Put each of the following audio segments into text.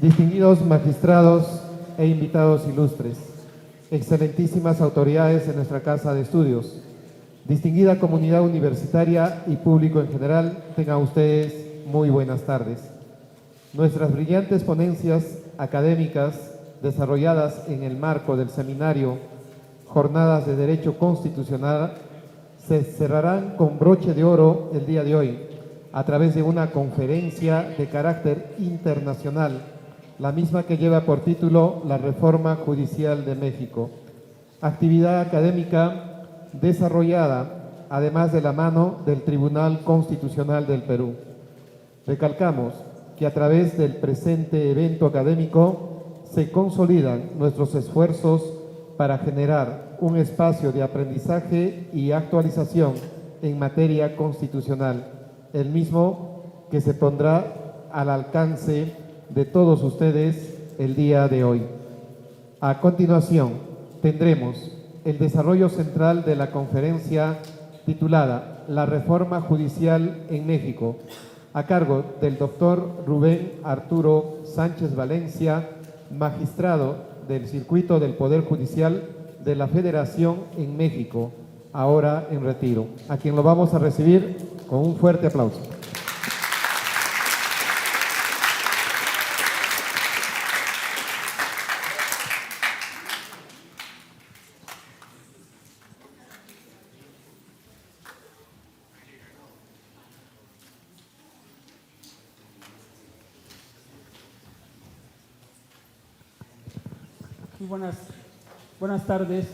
distinguidos magistrados e invitados ilustres, excelentísimas autoridades en nuestra Casa de Estudios, distinguida comunidad universitaria y público en general, tengan ustedes muy buenas tardes. Nuestras brillantes ponencias académicas desarrolladas en el marco del seminario Jornadas de Derecho Constitucional se cerrarán con broche de oro el día de hoy a través de una conferencia de carácter internacional, la misma que lleva por título La Reforma Judicial de México, actividad académica desarrollada además de la mano del Tribunal Constitucional del Perú. Recalcamos que a través del presente evento académico se consolidan nuestros esfuerzos para generar un espacio de aprendizaje y actualización en materia constitucional, el mismo que se pondrá al alcance de todos ustedes el día de hoy. A continuación, tendremos el desarrollo central de la conferencia titulada La Reforma Judicial en México, a cargo del doctor Rubén Arturo Sánchez Valencia, magistrado del Circuito del Poder Judicial de la Federación en México, ahora en retiro, a quien lo vamos a recibir con un fuerte aplauso. Buenas tardes.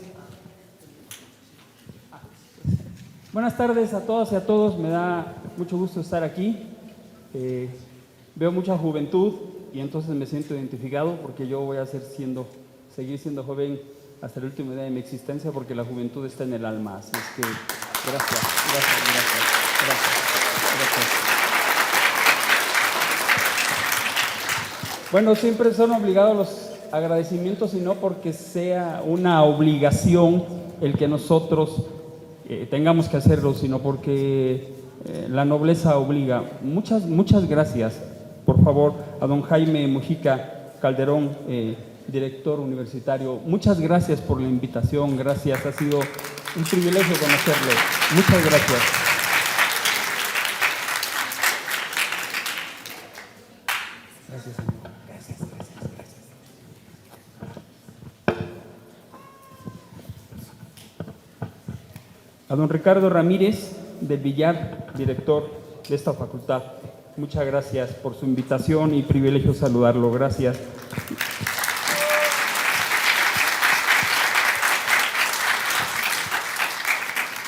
Buenas tardes a todas y a todos. Me da mucho gusto estar aquí. Veo mucha juventud y entonces me siento identificado porque yo voy a seguir siendo joven hasta el último día de mi existencia porque la juventud está en el alma. Así es que gracias. Bueno, siempre son obligados los agradecimientos y no porque sea una obligación el que nosotros tengamos que hacerlo, sino porque la nobleza obliga. Muchas gracias, por favor, a don Jaime Mujica Calderón, director universitario. Muchas gracias por la invitación, gracias, ha sido un privilegio conocerle. Muchas gracias. Gracias, señor. Gracias. A don Ricardo Ramírez del Villar, director de esta facultad. Muchas gracias por su invitación y privilegio saludarlo. Gracias.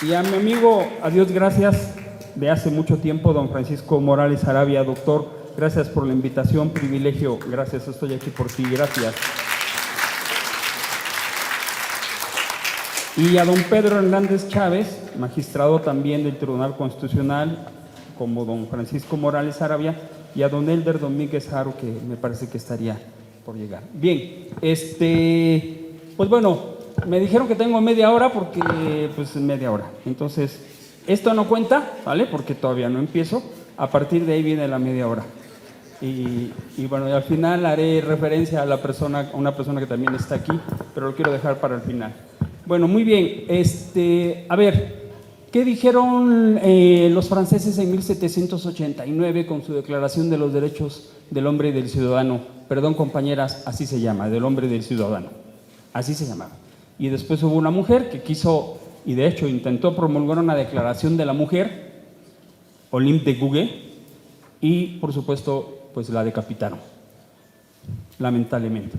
Y a mi amigo, adiós, gracias, de hace mucho tiempo, don Francisco Morales Arabia, doctor, gracias por la invitación, privilegio, gracias, estoy aquí por ti, gracias. Y a don Pedro Hernández Chávez, magistrado también del Tribunal Constitucional, como don Francisco Morales Arabia, y a don Elder Domínguez Haro, que me parece que estaría por llegar. Bien, pues bueno, me dijeron que tengo media hora porque, pues media hora. Entonces, esto no cuenta, ¿vale? Porque todavía no empiezo. A partir de ahí viene la media hora. Y bueno, y al final haré referencia a una persona que también está aquí, pero lo quiero dejar para el final. Bueno, muy bien. A ver, ¿qué dijeron los franceses en 1789 con su Declaración de los Derechos del Hombre y del Ciudadano? Perdón, compañeras, así se llama, del hombre y del ciudadano. Así se llamaba. Y después hubo una mujer que quiso, y de hecho intentó promulgar una declaración de la mujer, Olympe de Gouges, y por supuesto, pues la decapitaron, lamentablemente.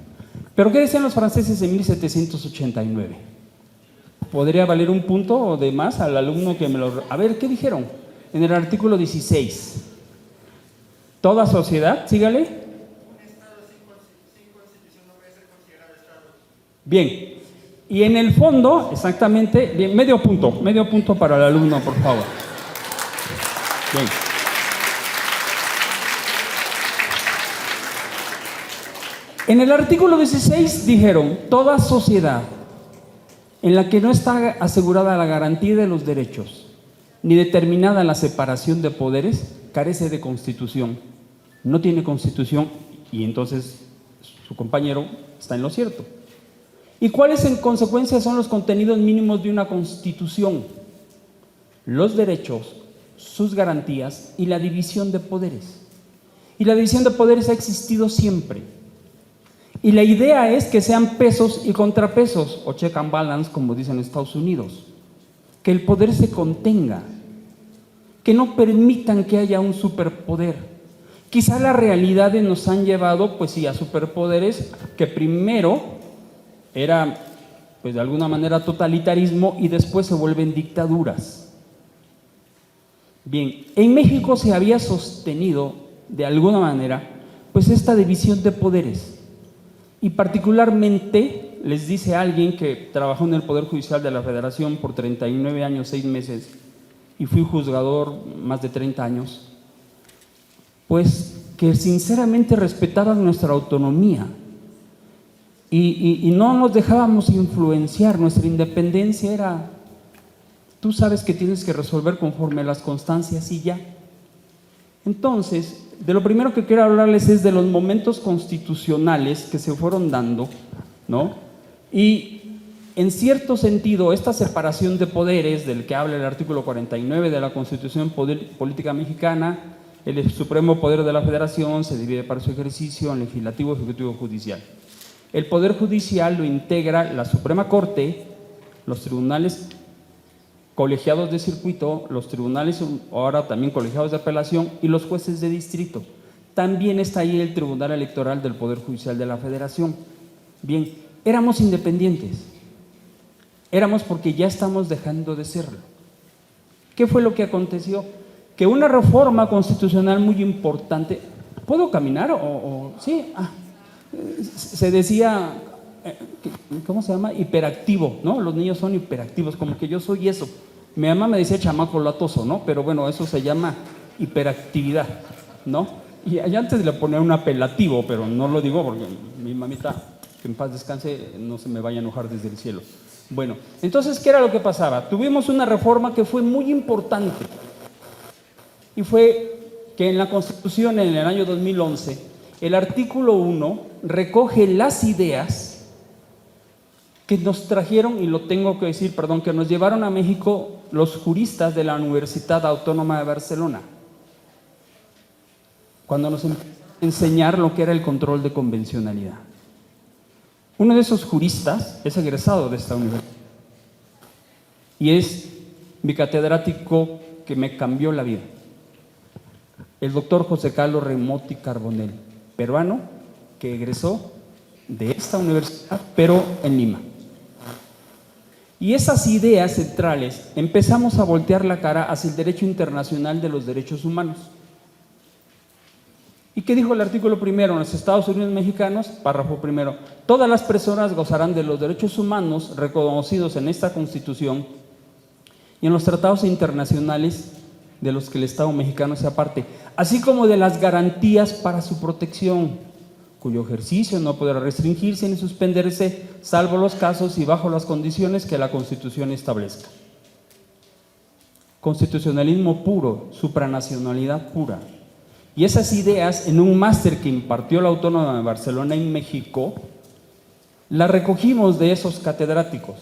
¿Pero qué decían los franceses en 1789? ¿Podría valer un punto o de más al alumno que me lo... A ver, ¿qué dijeron? En el artículo 16. Toda sociedad, sígale. Un Estado sin constitución no puede ser considerado Estado. Bien. Y en el fondo, exactamente, bien, medio punto para el alumno, por favor. Bien. En el artículo 16 dijeron, toda sociedad en la que no está asegurada la garantía de los derechos ni determinada la separación de poderes carece de constitución. No tiene constitución y entonces su compañero está en lo cierto. ¿Y cuáles en consecuencia son los contenidos mínimos de una Constitución? Los derechos, sus garantías y la división de poderes. Y la división de poderes ha existido siempre. Y la idea es que sean pesos y contrapesos, o check and balance, como dicen en Estados Unidos. Que el poder se contenga, que no permitan que haya un superpoder. Quizá las realidades nos han llevado, pues sí, a superpoderes que primero era, pues de alguna manera, totalitarismo y después se vuelven dictaduras. Bien, en México se había sostenido, de alguna manera, pues esta división de poderes. Y particularmente, les dice alguien que trabajó en el Poder Judicial de la Federación por 39 años, 6 meses, y fui juzgador más de 30 años, pues que sinceramente respetaban nuestra autonomía y no nos dejábamos influenciar. Nuestra independencia era, tú sabes que tienes que resolver conforme a las constancias y ya. Entonces, de lo primero que quiero hablarles es de los momentos constitucionales que se fueron dando, ¿no? Y en cierto sentido, esta separación de poderes del que habla el artículo 49 de la Constitución Política Mexicana, el supremo poder de la Federación se divide para su ejercicio en legislativo, ejecutivo, judicial. El poder judicial lo integra la Suprema Corte, los tribunales colegiados de circuito, los tribunales ahora también colegiados de apelación y los jueces de distrito. También está ahí el Tribunal Electoral del Poder Judicial de la Federación. Bien, éramos independientes. Éramos porque ya estamos dejando de serlo. ¿Qué fue lo que aconteció? Que una reforma constitucional muy importante… ¿Puedo caminar sí? Se decía… ¿cómo se llama? Hiperactivo, ¿no? Los niños son hiperactivos, como que yo soy eso. Mi mamá me decía chamaco latoso, ¿no? Pero bueno, eso se llama hiperactividad, ¿no? Y allá antes le ponía un apelativo, pero no lo digo porque mi mamita, que en paz descanse, no se me vaya a enojar desde el cielo. Bueno, entonces, ¿qué era lo que pasaba? Tuvimos una reforma que fue muy importante y fue que en la Constitución, en el año 2011, el artículo 1 recoge las ideas que nos trajeron, y lo tengo que decir, perdón, que nos llevaron a México los juristas de la Universidad Autónoma de Barcelona, cuando nos enseñar lo que era el control de convencionalidad. Uno de esos juristas es egresado de esta universidad y es mi catedrático que me cambió la vida, el doctor José Carlos Remotti Carbonell, peruano, que egresó de esta universidad, pero en Lima. Y esas ideas centrales empezamos a voltear la cara hacia el derecho internacional de los derechos humanos. ¿Y qué dijo el artículo primero? En los Estados Unidos mexicanos, párrafo primero, todas las personas gozarán de los derechos humanos reconocidos en esta Constitución y en los tratados internacionales de los que el Estado mexicano sea parte, así como de las garantías para su protección, cuyo ejercicio no podrá restringirse ni suspenderse, salvo los casos y bajo las condiciones que la Constitución establezca. Constitucionalismo puro, supranacionalidad pura. Y esas ideas, en un máster que impartió la Autónoma de Barcelona en México, las recogimos de esos catedráticos.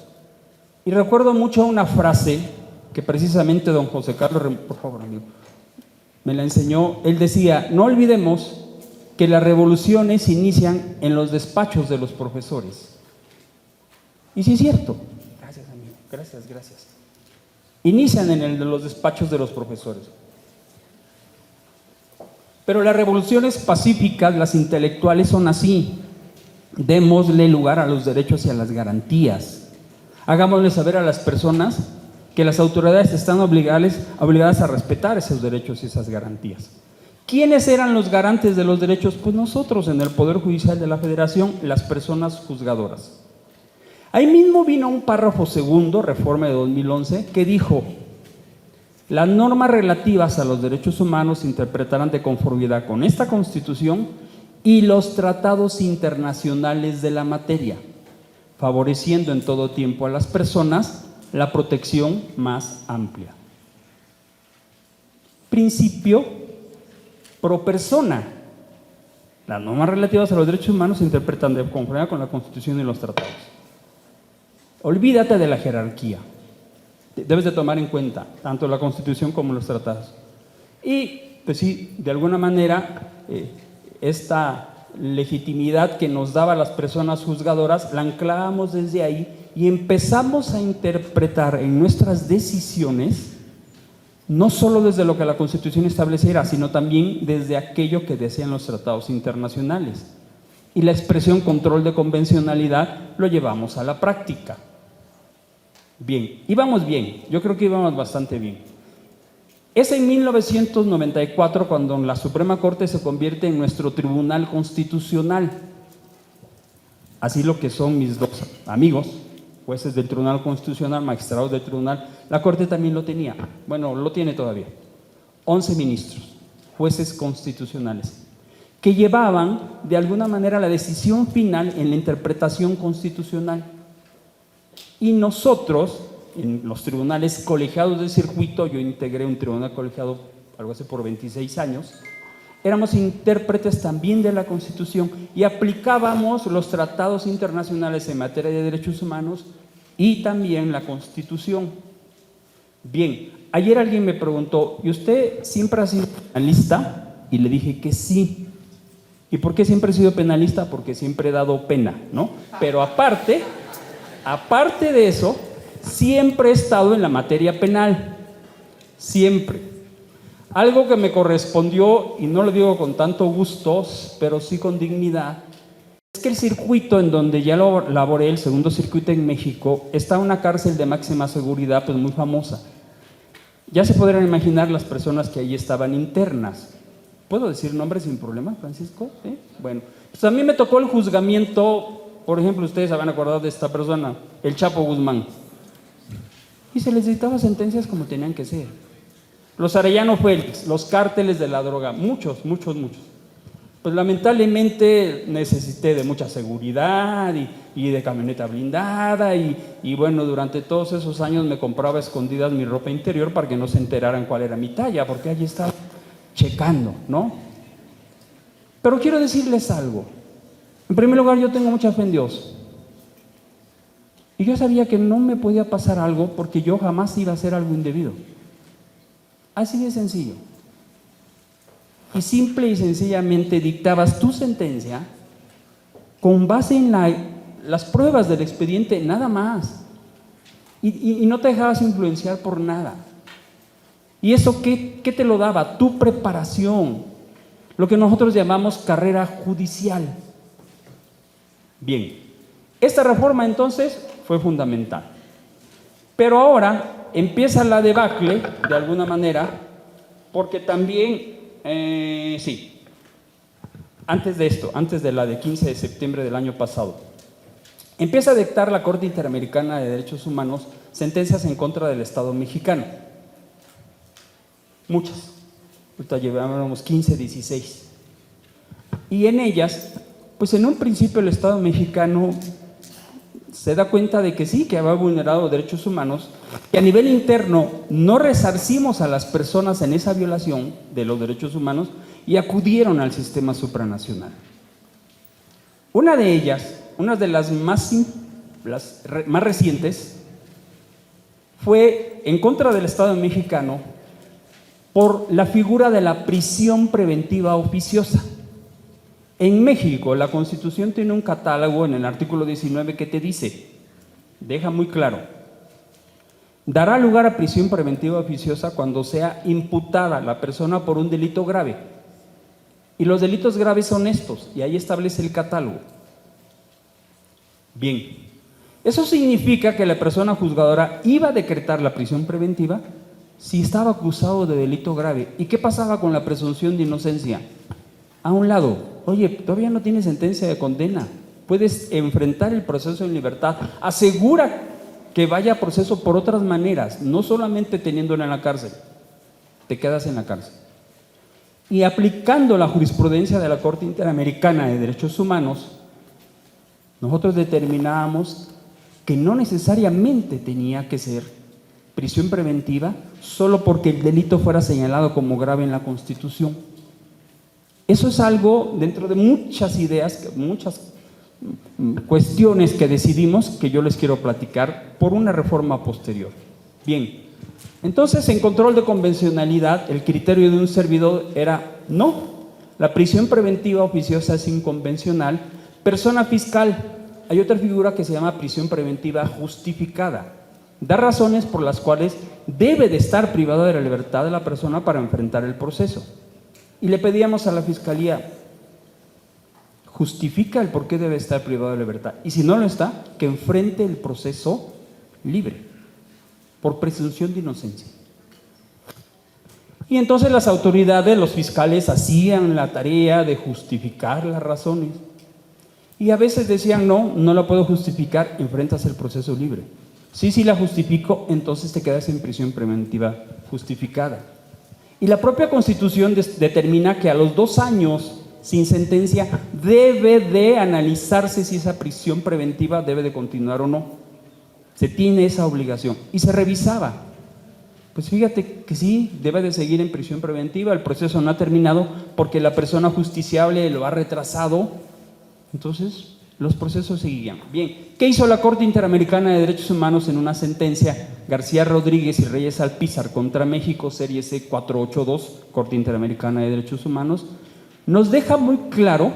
Y recuerdo mucho una frase que precisamente don José Carlos, por favor, amigo, me la enseñó. Él decía: no olvidemos que las revoluciones inician en los despachos de los profesores. Y sí es cierto. Gracias, amigo. Gracias. Inician en los despachos de los profesores. Pero las revoluciones pacíficas, las intelectuales, son así. Démosle lugar a los derechos y a las garantías. Hagámosle saber a las personas que las autoridades están obligadas a respetar esos derechos y esas garantías. ¿Quiénes eran los garantes de los derechos? Pues nosotros en el Poder Judicial de la Federación, las personas juzgadoras. Ahí mismo vino un párrafo segundo, reforma de 2011, que dijo: las normas relativas a los derechos humanos se interpretarán de conformidad con esta Constitución y los tratados internacionales de la materia, favoreciendo en todo tiempo a las personas la protección más amplia. Principio pro persona. Las normas relativas a los derechos humanos se interpretan de conformidad con la Constitución y los tratados. Olvídate de la jerarquía. Debes de tomar en cuenta tanto la Constitución como los tratados. Y, pues sí, de alguna manera, esta legitimidad que nos daba las personas juzgadoras, la anclábamos desde ahí y empezamos a interpretar en nuestras decisiones, no solo desde lo que la Constitución estableciera, sino también desde aquello que decían los tratados internacionales. Y la expresión control de convencionalidad lo llevamos a la práctica. Bien, íbamos bien, yo creo que íbamos bastante bien. Es en 1994 cuando la Suprema Corte se convierte en nuestro Tribunal Constitucional. Así lo que son mis dos amigos, jueces del Tribunal Constitucional, magistrados del Tribunal. La Corte también lo tenía, bueno, lo tiene todavía. 11 ministros, jueces constitucionales, que llevaban de alguna manera la decisión final en la interpretación constitucional. Y nosotros, en los tribunales colegiados de circuito, yo integré un tribunal colegiado algo así por 26 años, éramos intérpretes también de la Constitución y aplicábamos los tratados internacionales en materia de derechos humanos y también la Constitución. Bien, ayer alguien me preguntó, ¿y usted siempre ha sido penalista? Y le dije que sí. ¿Y por qué siempre he sido penalista? Porque siempre he dado pena, ¿no? Pero aparte de eso, siempre he estado en la materia penal, siempre. Algo que me correspondió, y no lo digo con tanto gusto, pero sí con dignidad, es que el circuito en donde ya lo laboré, el segundo circuito en México, está una cárcel de máxima seguridad, pues muy famosa. Ya se podrán imaginar las personas que allí estaban internas. ¿Puedo decir nombres sin problema, Francisco? ¿Sí? Bueno, pues a mí me tocó el juzgamiento, por ejemplo, ustedes se van a acordar de esta persona, el Chapo Guzmán. Y se les dictaba sentencias como tenían que ser. Los Arellano Félix, los cárteles de la droga, muchos. Pues lamentablemente necesité de mucha seguridad y de camioneta blindada y bueno, durante todos esos años me compraba a escondidas mi ropa interior para que no se enteraran cuál era mi talla, porque allí estaba checando, ¿no? Pero quiero decirles algo. En primer lugar, yo tengo mucha fe en Dios. Y yo sabía que no me podía pasar algo porque yo jamás iba a hacer algo indebido. Así de sencillo. Y simple y sencillamente dictabas tu sentencia con base en las pruebas del expediente, nada más. Y no te dejabas influenciar por nada. ¿Y eso qué te lo daba? Tu preparación, lo que nosotros llamamos carrera judicial. Bien, esta reforma entonces fue fundamental. Pero ahora empieza la debacle, de alguna manera, porque también, antes de esto, antes de la de 15 de septiembre del año pasado, empieza a dictar la Corte Interamericana de Derechos Humanos sentencias en contra del Estado mexicano. Muchas. Ahorita llevábamos 15, 16. Y en ellas, pues en un principio el Estado mexicano se da cuenta de que sí, que había vulnerado derechos humanos, que a nivel interno no resarcimos a las personas en esa violación de los derechos humanos y acudieron al sistema supranacional. Una de ellas, una de las más recientes, fue en contra del Estado mexicano por la figura de la prisión preventiva oficiosa. En México, la Constitución tiene un catálogo en el artículo 19 que te dice, deja muy claro, dará lugar a prisión preventiva oficiosa cuando sea imputada la persona por un delito grave. Y los delitos graves son estos, y ahí establece el catálogo. Bien, eso significa que la persona juzgadora iba a decretar la prisión preventiva si estaba acusado de delito grave. ¿Y qué pasaba con la presunción de inocencia? A un lado, oye, todavía no tienes sentencia de condena, puedes enfrentar el proceso en libertad, asegura que vaya a proceso por otras maneras, no solamente teniéndolo en la cárcel, te quedas en la cárcel. Y aplicando la jurisprudencia de la Corte Interamericana de Derechos Humanos, nosotros determinábamos que no necesariamente tenía que ser prisión preventiva solo porque el delito fuera señalado como grave en la Constitución. Eso es algo dentro de muchas ideas, muchas cuestiones que decidimos que yo les quiero platicar por una reforma posterior. Bien, entonces en control de convencionalidad el criterio de un servidor era no, la prisión preventiva oficiosa es inconvencional. Persona fiscal, hay otra figura que se llama prisión preventiva justificada. Da razones por las cuales debe de estar privada de la libertad de la persona para enfrentar el proceso. Y le pedíamos a la Fiscalía, justifica el por qué debe estar privado de libertad. Y si no lo está, que enfrente el proceso libre, por presunción de inocencia. Y entonces las autoridades, los fiscales, hacían la tarea de justificar las razones. Y a veces decían, no, no la puedo justificar, enfrentas el proceso libre. Sí la justifico, entonces te quedas en prisión preventiva justificada. Y la propia Constitución determina que a los 2 años sin sentencia debe de analizarse si esa prisión preventiva debe de continuar o no. Se tiene esa obligación. Y se revisaba. Pues fíjate que sí, debe de seguir en prisión preventiva, el proceso no ha terminado porque la persona justiciable lo ha retrasado. Entonces, los procesos seguían. Bien, ¿qué hizo la Corte Interamericana de Derechos Humanos en una sentencia? García Rodríguez y Reyes Alpizar contra México, serie C482, Corte Interamericana de Derechos Humanos, nos deja muy claro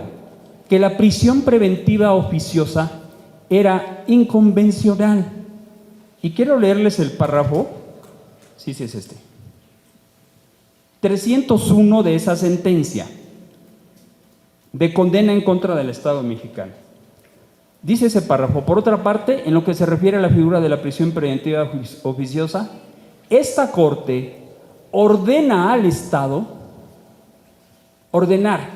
que la prisión preventiva oficiosa era inconvencional. Y quiero leerles el párrafo, sí es este, 301 de esa sentencia de condena en contra del Estado mexicano. Dice ese párrafo: por otra parte, en lo que se refiere a la figura de la prisión preventiva oficiosa, esta Corte ordena al Estado ordenar.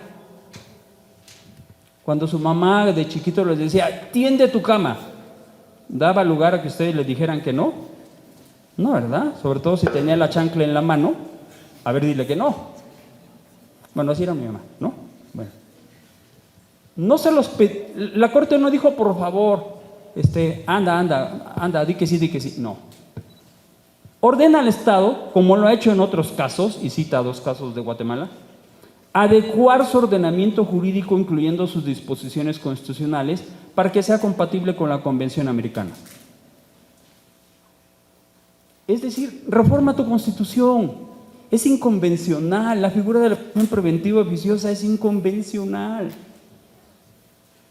Cuando su mamá de chiquito les decía, tiende tu cama, ¿daba lugar a que ustedes le dijeran que no? No, ¿verdad? Sobre todo si tenía la chancla en la mano. A ver, dile que no. Bueno, así era mi mamá, ¿no? Bueno. No se los la Corte no dijo, por favor, anda, di que sí. No. Ordena al Estado, como lo ha hecho en otros casos, y cita 2 casos de Guatemala, adecuar su ordenamiento jurídico, incluyendo sus disposiciones constitucionales, para que sea compatible con la Convención Americana. Es decir, reforma tu Constitución. Es inconvencional. La figura de la prisión preventiva oficiosa es inconvencional.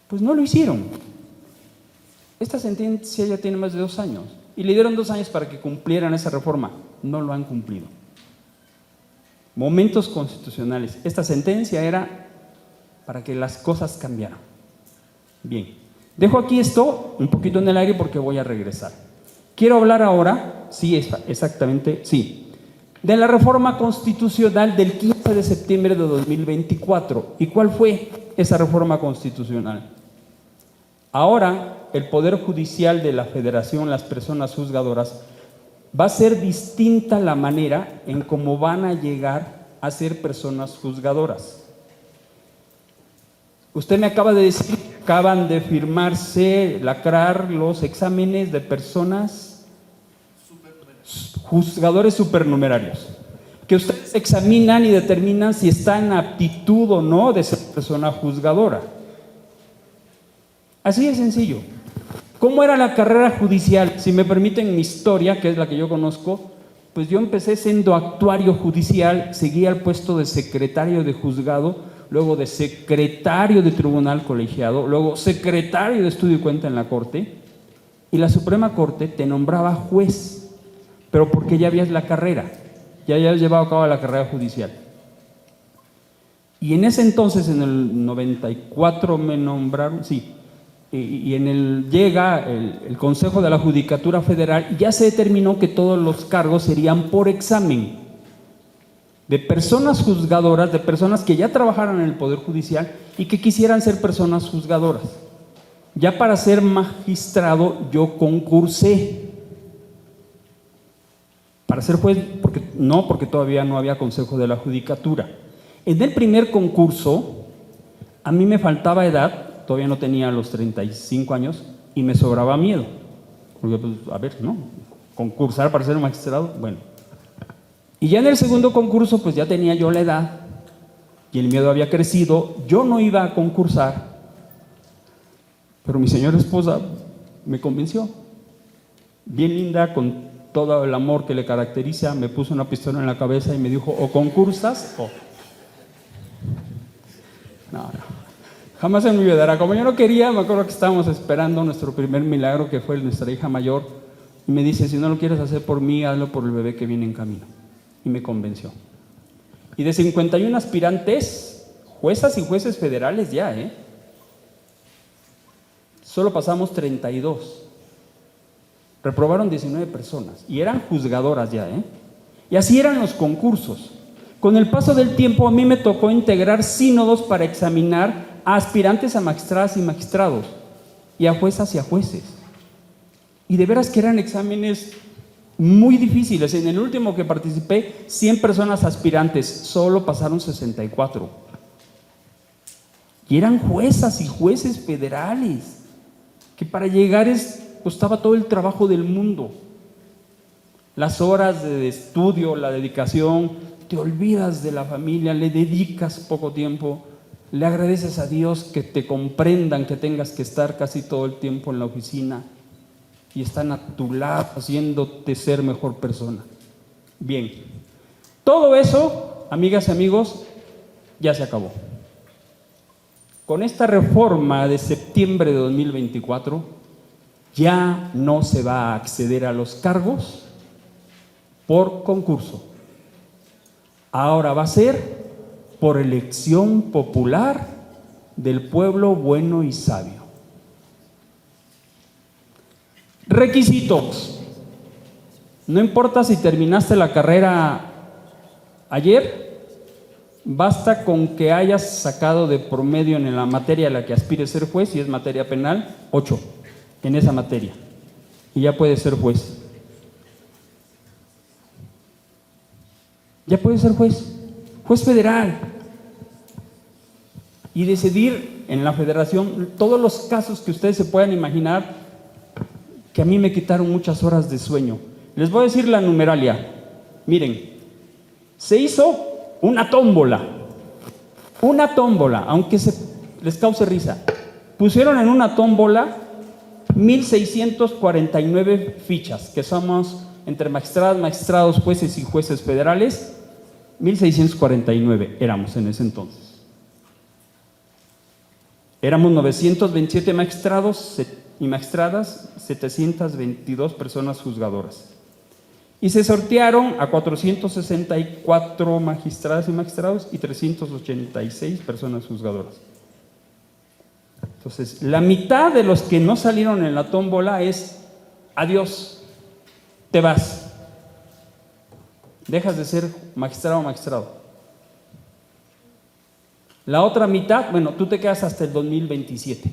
Pues no lo hicieron. Esta sentencia ya tiene más de 2 años y le dieron 2 años para que cumplieran esa reforma. No lo han cumplido. Momentos constitucionales. Esta sentencia era para que las cosas cambiaran. Bien, dejo aquí esto un poquito en el aire porque voy a regresar. Quiero hablar ahora, sí, exactamente, sí, de la reforma constitucional del 15 de septiembre de 2024. ¿Y cuál fue esa reforma constitucional? Ahora, el Poder Judicial de la Federación, las personas juzgadoras, va a ser distinta la manera en cómo van a llegar a ser personas juzgadoras. Usted me acaba de decir que acaban de firmarse, lacrar los exámenes de personas juzgadores supernumerarios, que ustedes examinan y determinan si está en aptitud o no de ser persona juzgadora. Así de sencillo. ¿Cómo era la carrera judicial? Si me permiten mi historia, que es la que yo conozco, pues yo empecé siendo actuario judicial, seguí al puesto de secretario de juzgado, luego de secretario de tribunal colegiado, luego secretario de estudio y cuenta en la Corte, y la Suprema Corte te nombraba juez, pero porque ya habías la carrera, ya habías llevado a cabo la carrera judicial. Y en ese entonces, en el 94 me nombraron, sí, llega el Consejo de la Judicatura Federal y ya se determinó que todos los cargos serían por examen de personas juzgadoras, de personas que ya trabajaran en el Poder Judicial y que quisieran ser personas juzgadoras. Ya para ser magistrado yo concursé. Para ser juez, porque todavía no había Consejo de la Judicatura. En el primer concurso, a mí me faltaba edad, todavía no tenía los 35 años y me sobraba miedo. Porque, pues, a ver, ¿no? Concursar para ser magistrado, bueno. Y ya en el segundo concurso, pues ya tenía yo la edad y el miedo había crecido. Yo no iba a concursar, pero mi señora esposa me convenció. Bien linda, con todo el amor que le caracteriza, me puso una pistola en la cabeza y me dijo, o concursas o... No. Jamás se me olvidará. Como yo no quería, me acuerdo que estábamos esperando nuestro primer milagro, que fue nuestra hija mayor, y me dice, si no lo quieres hacer por mí, hazlo por el bebé que viene en camino. Y me convenció. Y de 51 aspirantes, juezas y jueces federales ya, solo pasamos 32. Reprobaron 19 personas y eran juzgadoras ya, Y así eran los concursos. Con el paso del tiempo a mí me tocó integrar sínodos para examinar a aspirantes a magistradas y magistrados y a juezas y a jueces. Y de veras que eran exámenes muy difíciles. En el último que participé, 100 personas aspirantes, solo pasaron 64. Y eran juezas y jueces federales, que para llegar costaba todo el trabajo del mundo. Las horas de estudio, la dedicación, te olvidas de la familia, le dedicas poco tiempo, le agradeces a Dios que te comprendan que tengas que estar casi todo el tiempo en la oficina y están a tu lado haciéndote ser mejor persona. Bien, todo eso, amigas y amigos, ya se acabó. Con esta reforma de septiembre de 2024, ya no se va a acceder a los cargos por concurso. Ahora va a ser por elección popular del pueblo bueno y sabio. Requisitos. No importa si terminaste la carrera ayer, basta con que hayas sacado de promedio en la materia a la que aspires ser juez, si es materia penal, 8 en esa materia, y ya puedes ser juez. Ya puedes ser juez federal, y decidir en la federación todos los casos que ustedes se puedan imaginar, que a mí me quitaron muchas horas de sueño. Les voy a decir la numeralia. Miren, se hizo una tómbola, aunque les cause risa. Pusieron en una tómbola 1,649 fichas, que somos entre magistradas, magistrados, jueces y jueces federales, 1,649 éramos en ese entonces. Éramos 927 magistrados y magistradas, 722 personas juzgadoras. Y se sortearon a 464 magistradas y magistrados y 386 personas juzgadoras. Entonces, la mitad de los que no salieron en la tómbola es adiós, te vas. Dejas de ser magistrado o magistrado. La otra mitad, bueno, tú te quedas hasta el 2027.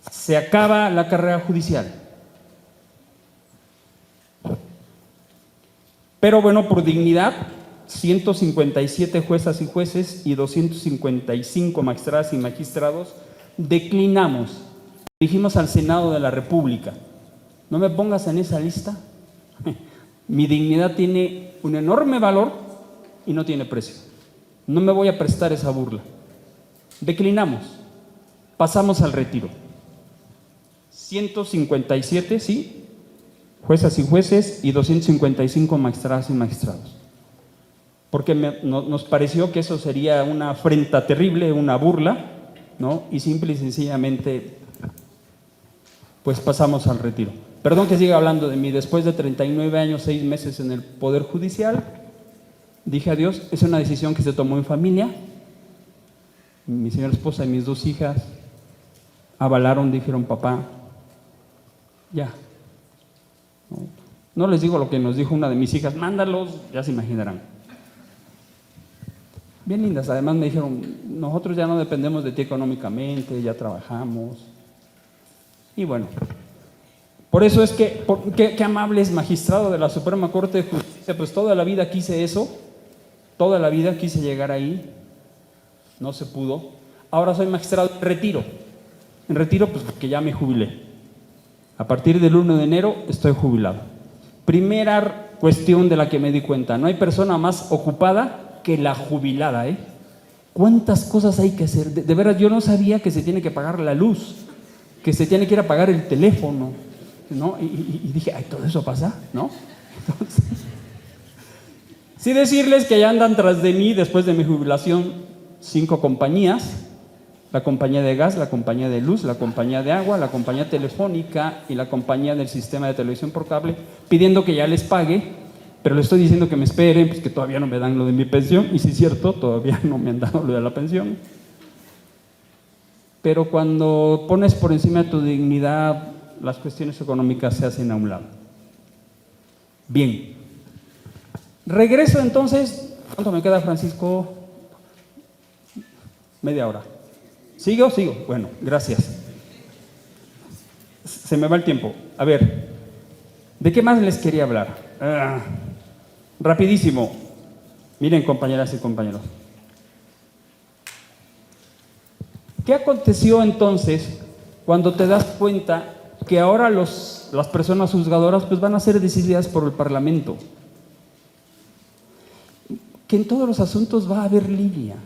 Se acaba la carrera judicial. Pero bueno, por dignidad, 157 juezas y jueces y 255 magistradas y magistrados declinamos. Dijimos al Senado de la República, no me pongas en esa lista. Mi dignidad tiene un enorme valor y no tiene precio. No me voy a prestar esa burla. Declinamos. Pasamos al retiro. 157, sí, juezas y jueces y 255 magistradas y magistrados. Porque nos pareció que eso sería una afrenta terrible, una burla, ¿no? Y simple y sencillamente, pues pasamos al retiro. Perdón que siga hablando de mí. Después de 39 años, 6 meses en el Poder Judicial, dije adiós. Es una decisión que se tomó en familia. Mi señora esposa y mis 2 hijas avalaron, dijeron, papá, ya. No les digo lo que nos dijo una de mis hijas, mándalos, ya se imaginarán. Bien lindas, además me dijeron, nosotros ya no dependemos de ti económicamente, ya trabajamos. Y bueno, por eso es que, qué amable es magistrado de la Suprema Corte de Justicia, pues toda la vida quise eso, toda la vida quise llegar ahí, no se pudo. Ahora soy magistrado en retiro. En retiro, pues porque ya me jubilé. A partir del 1 de enero estoy jubilado. Primera cuestión de la que me di cuenta. No hay persona más ocupada que la jubilada, ¿eh? ¿Cuántas cosas hay que hacer? De veras, yo no sabía que se tiene que pagar la luz, que se tiene que ir a pagar el teléfono, ¿no? Y dije, ay, ¿todo eso pasa? ¿No? Entonces, sí decirles que ya andan tras de mí, después de mi jubilación, 5 compañías: la compañía de gas, la compañía de luz, la compañía de agua, la compañía telefónica y la compañía del sistema de televisión por cable, pidiendo que ya les pague. Pero le estoy diciendo que me esperen, pues que todavía no me dan lo de mi pensión. Y sí es cierto, todavía no me han dado lo de la pensión. Pero cuando pones por encima de tu dignidad, las cuestiones económicas se hacen a un lado. Bien. Regreso entonces. ¿Cuánto me queda, Francisco? Media hora. ¿Sigo? Sigo. Bueno, gracias. Se me va el tiempo. A ver, ¿de qué más les quería hablar? Rapidísimo. Miren, compañeras y compañeros. ¿Qué aconteció entonces cuando te das cuenta que ahora las personas juzgadoras pues van a ser decididas por el Parlamento? Que en todos los asuntos va a haber línea.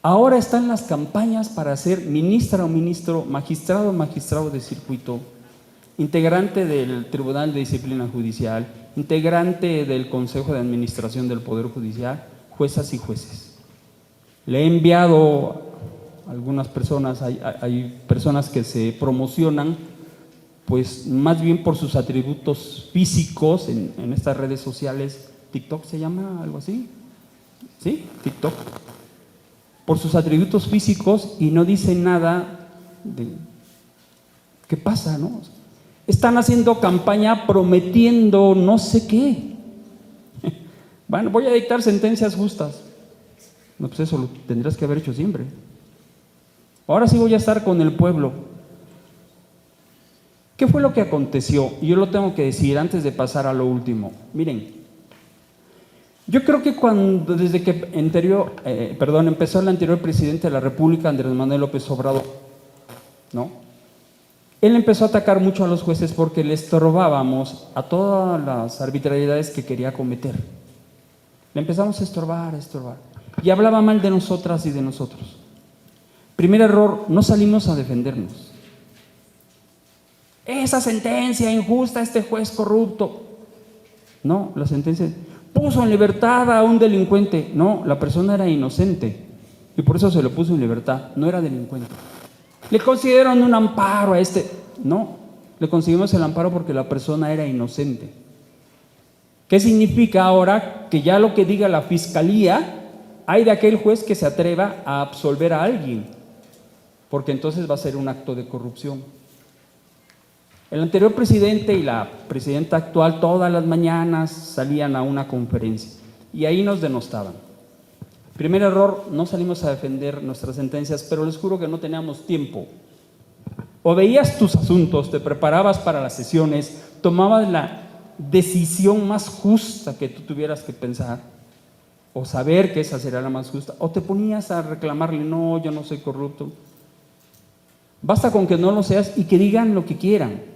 Ahora están las campañas para ser ministra o ministro, magistrado o magistrado de circuito, integrante del Tribunal de Disciplina Judicial, integrante del Consejo de Administración del Poder Judicial, juezas y jueces. Le he enviado a algunas personas, hay personas que se promocionan, pues más bien por sus atributos físicos en estas redes sociales. ¿TikTok se llama algo así? ¿Sí? TikTok. Por sus atributos físicos y no dicen nada de qué pasa, ¿no? Están haciendo campaña prometiendo no sé qué. Bueno, voy a dictar sentencias justas. No, pues eso lo tendrías que haber hecho siempre. Ahora sí voy a estar con el pueblo. ¿Qué fue lo que aconteció? Y yo lo tengo que decir antes de pasar a lo último. Miren, yo creo que desde que empezó el anterior presidente de la República, Andrés Manuel López Obrador, ¿no? Él empezó a atacar mucho a los jueces porque le estorbábamos a todas las arbitrariedades que quería cometer. Le empezamos a estorbar. Y hablaba mal de nosotras y de nosotros. Primer error, no salimos a defendernos. Esa sentencia injusta, este juez corrupto. No, la sentencia puso en libertad a un delincuente. No, la persona era inocente y por eso se lo puso en libertad, no era delincuente. Le concedieron un amparo a este. No, le conseguimos el amparo porque la persona era inocente. ¿Qué significa ahora? Que ya lo que diga la fiscalía, hay de aquel juez que se atreva a absolver a alguien, porque entonces va a ser un acto de corrupción. El anterior presidente y la presidenta actual todas las mañanas salían a una conferencia y ahí nos denostaban. Primer error, no salimos a defender nuestras sentencias, pero les juro que no teníamos tiempo. O veías tus asuntos, te preparabas para las sesiones, tomabas la decisión más justa que tú tuvieras que pensar, o saber que esa sería la más justa, o te ponías a reclamarle, no, yo no soy corrupto. Basta con que no lo seas y que digan lo que quieran.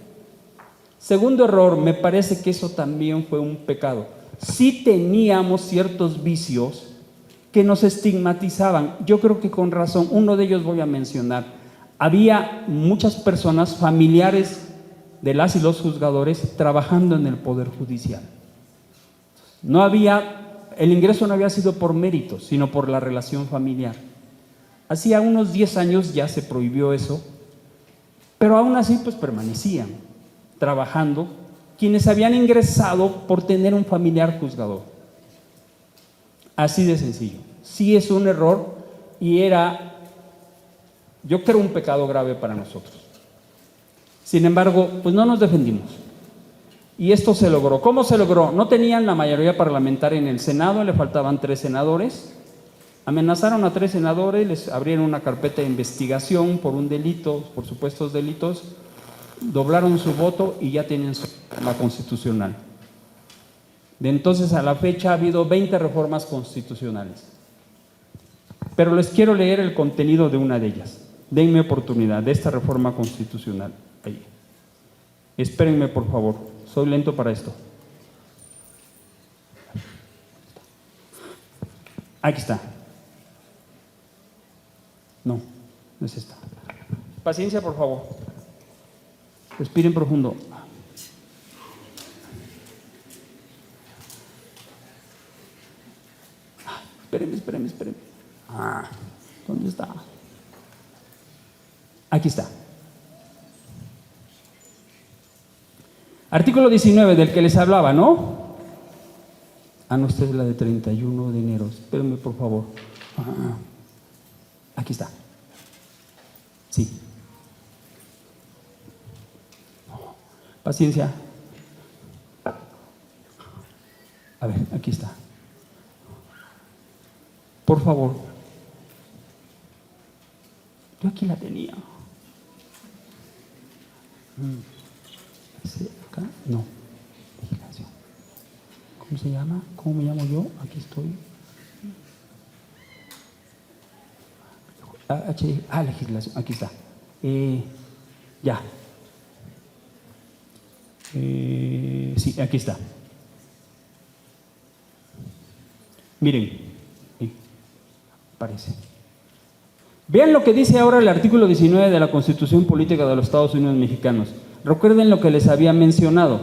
Segundo error, me parece que eso también fue un pecado. Sí teníamos ciertos vicios que nos estigmatizaban, yo creo que con razón. Uno de ellos voy a mencionar. Había muchas personas familiares de las y los juzgadores trabajando en el Poder Judicial. El ingreso no había sido por méritos, sino por la relación familiar. Hacía unos 10 años ya se prohibió eso, pero aún así pues permanecían trabajando quienes habían ingresado por tener un familiar juzgador. Así de sencillo. Sí es un error y era, yo creo, un pecado grave para nosotros. Sin embargo, pues no nos defendimos. Y esto se logró. ¿Cómo se logró? No tenían la mayoría parlamentaria en el Senado, le faltaban 3 senadores. Amenazaron a 3 senadores, les abrieron una carpeta de investigación por un delito, por supuestos delitos, doblaron su voto y ya tienen su reforma constitucional. De entonces a la fecha ha habido 20 reformas constitucionales. Pero les quiero leer el contenido de una de ellas. Denme oportunidad, de esta reforma constitucional. Ahí. Espérenme, por favor. Soy lento para esto. Aquí está. No, no es esta. Paciencia, por favor. Respiren profundo. Espérenme. ¿Dónde está? Aquí está. Artículo 19 del que les hablaba, ¿no? No, esta es la de 31 de enero. Espérenme, por favor. Aquí está. Sí. Paciencia. A ver, aquí está. Por favor. Yo aquí la tenía. ¿Acá? No. Legislación. ¿Cómo se llama? ¿Cómo me llamo yo? Aquí estoy. Legislación. Aquí está. Ya. Sí, aquí está. Miren. Parece. Vean lo que dice ahora el artículo 19 de la Constitución Política de los Estados Unidos Mexicanos. Recuerden lo que les había mencionado.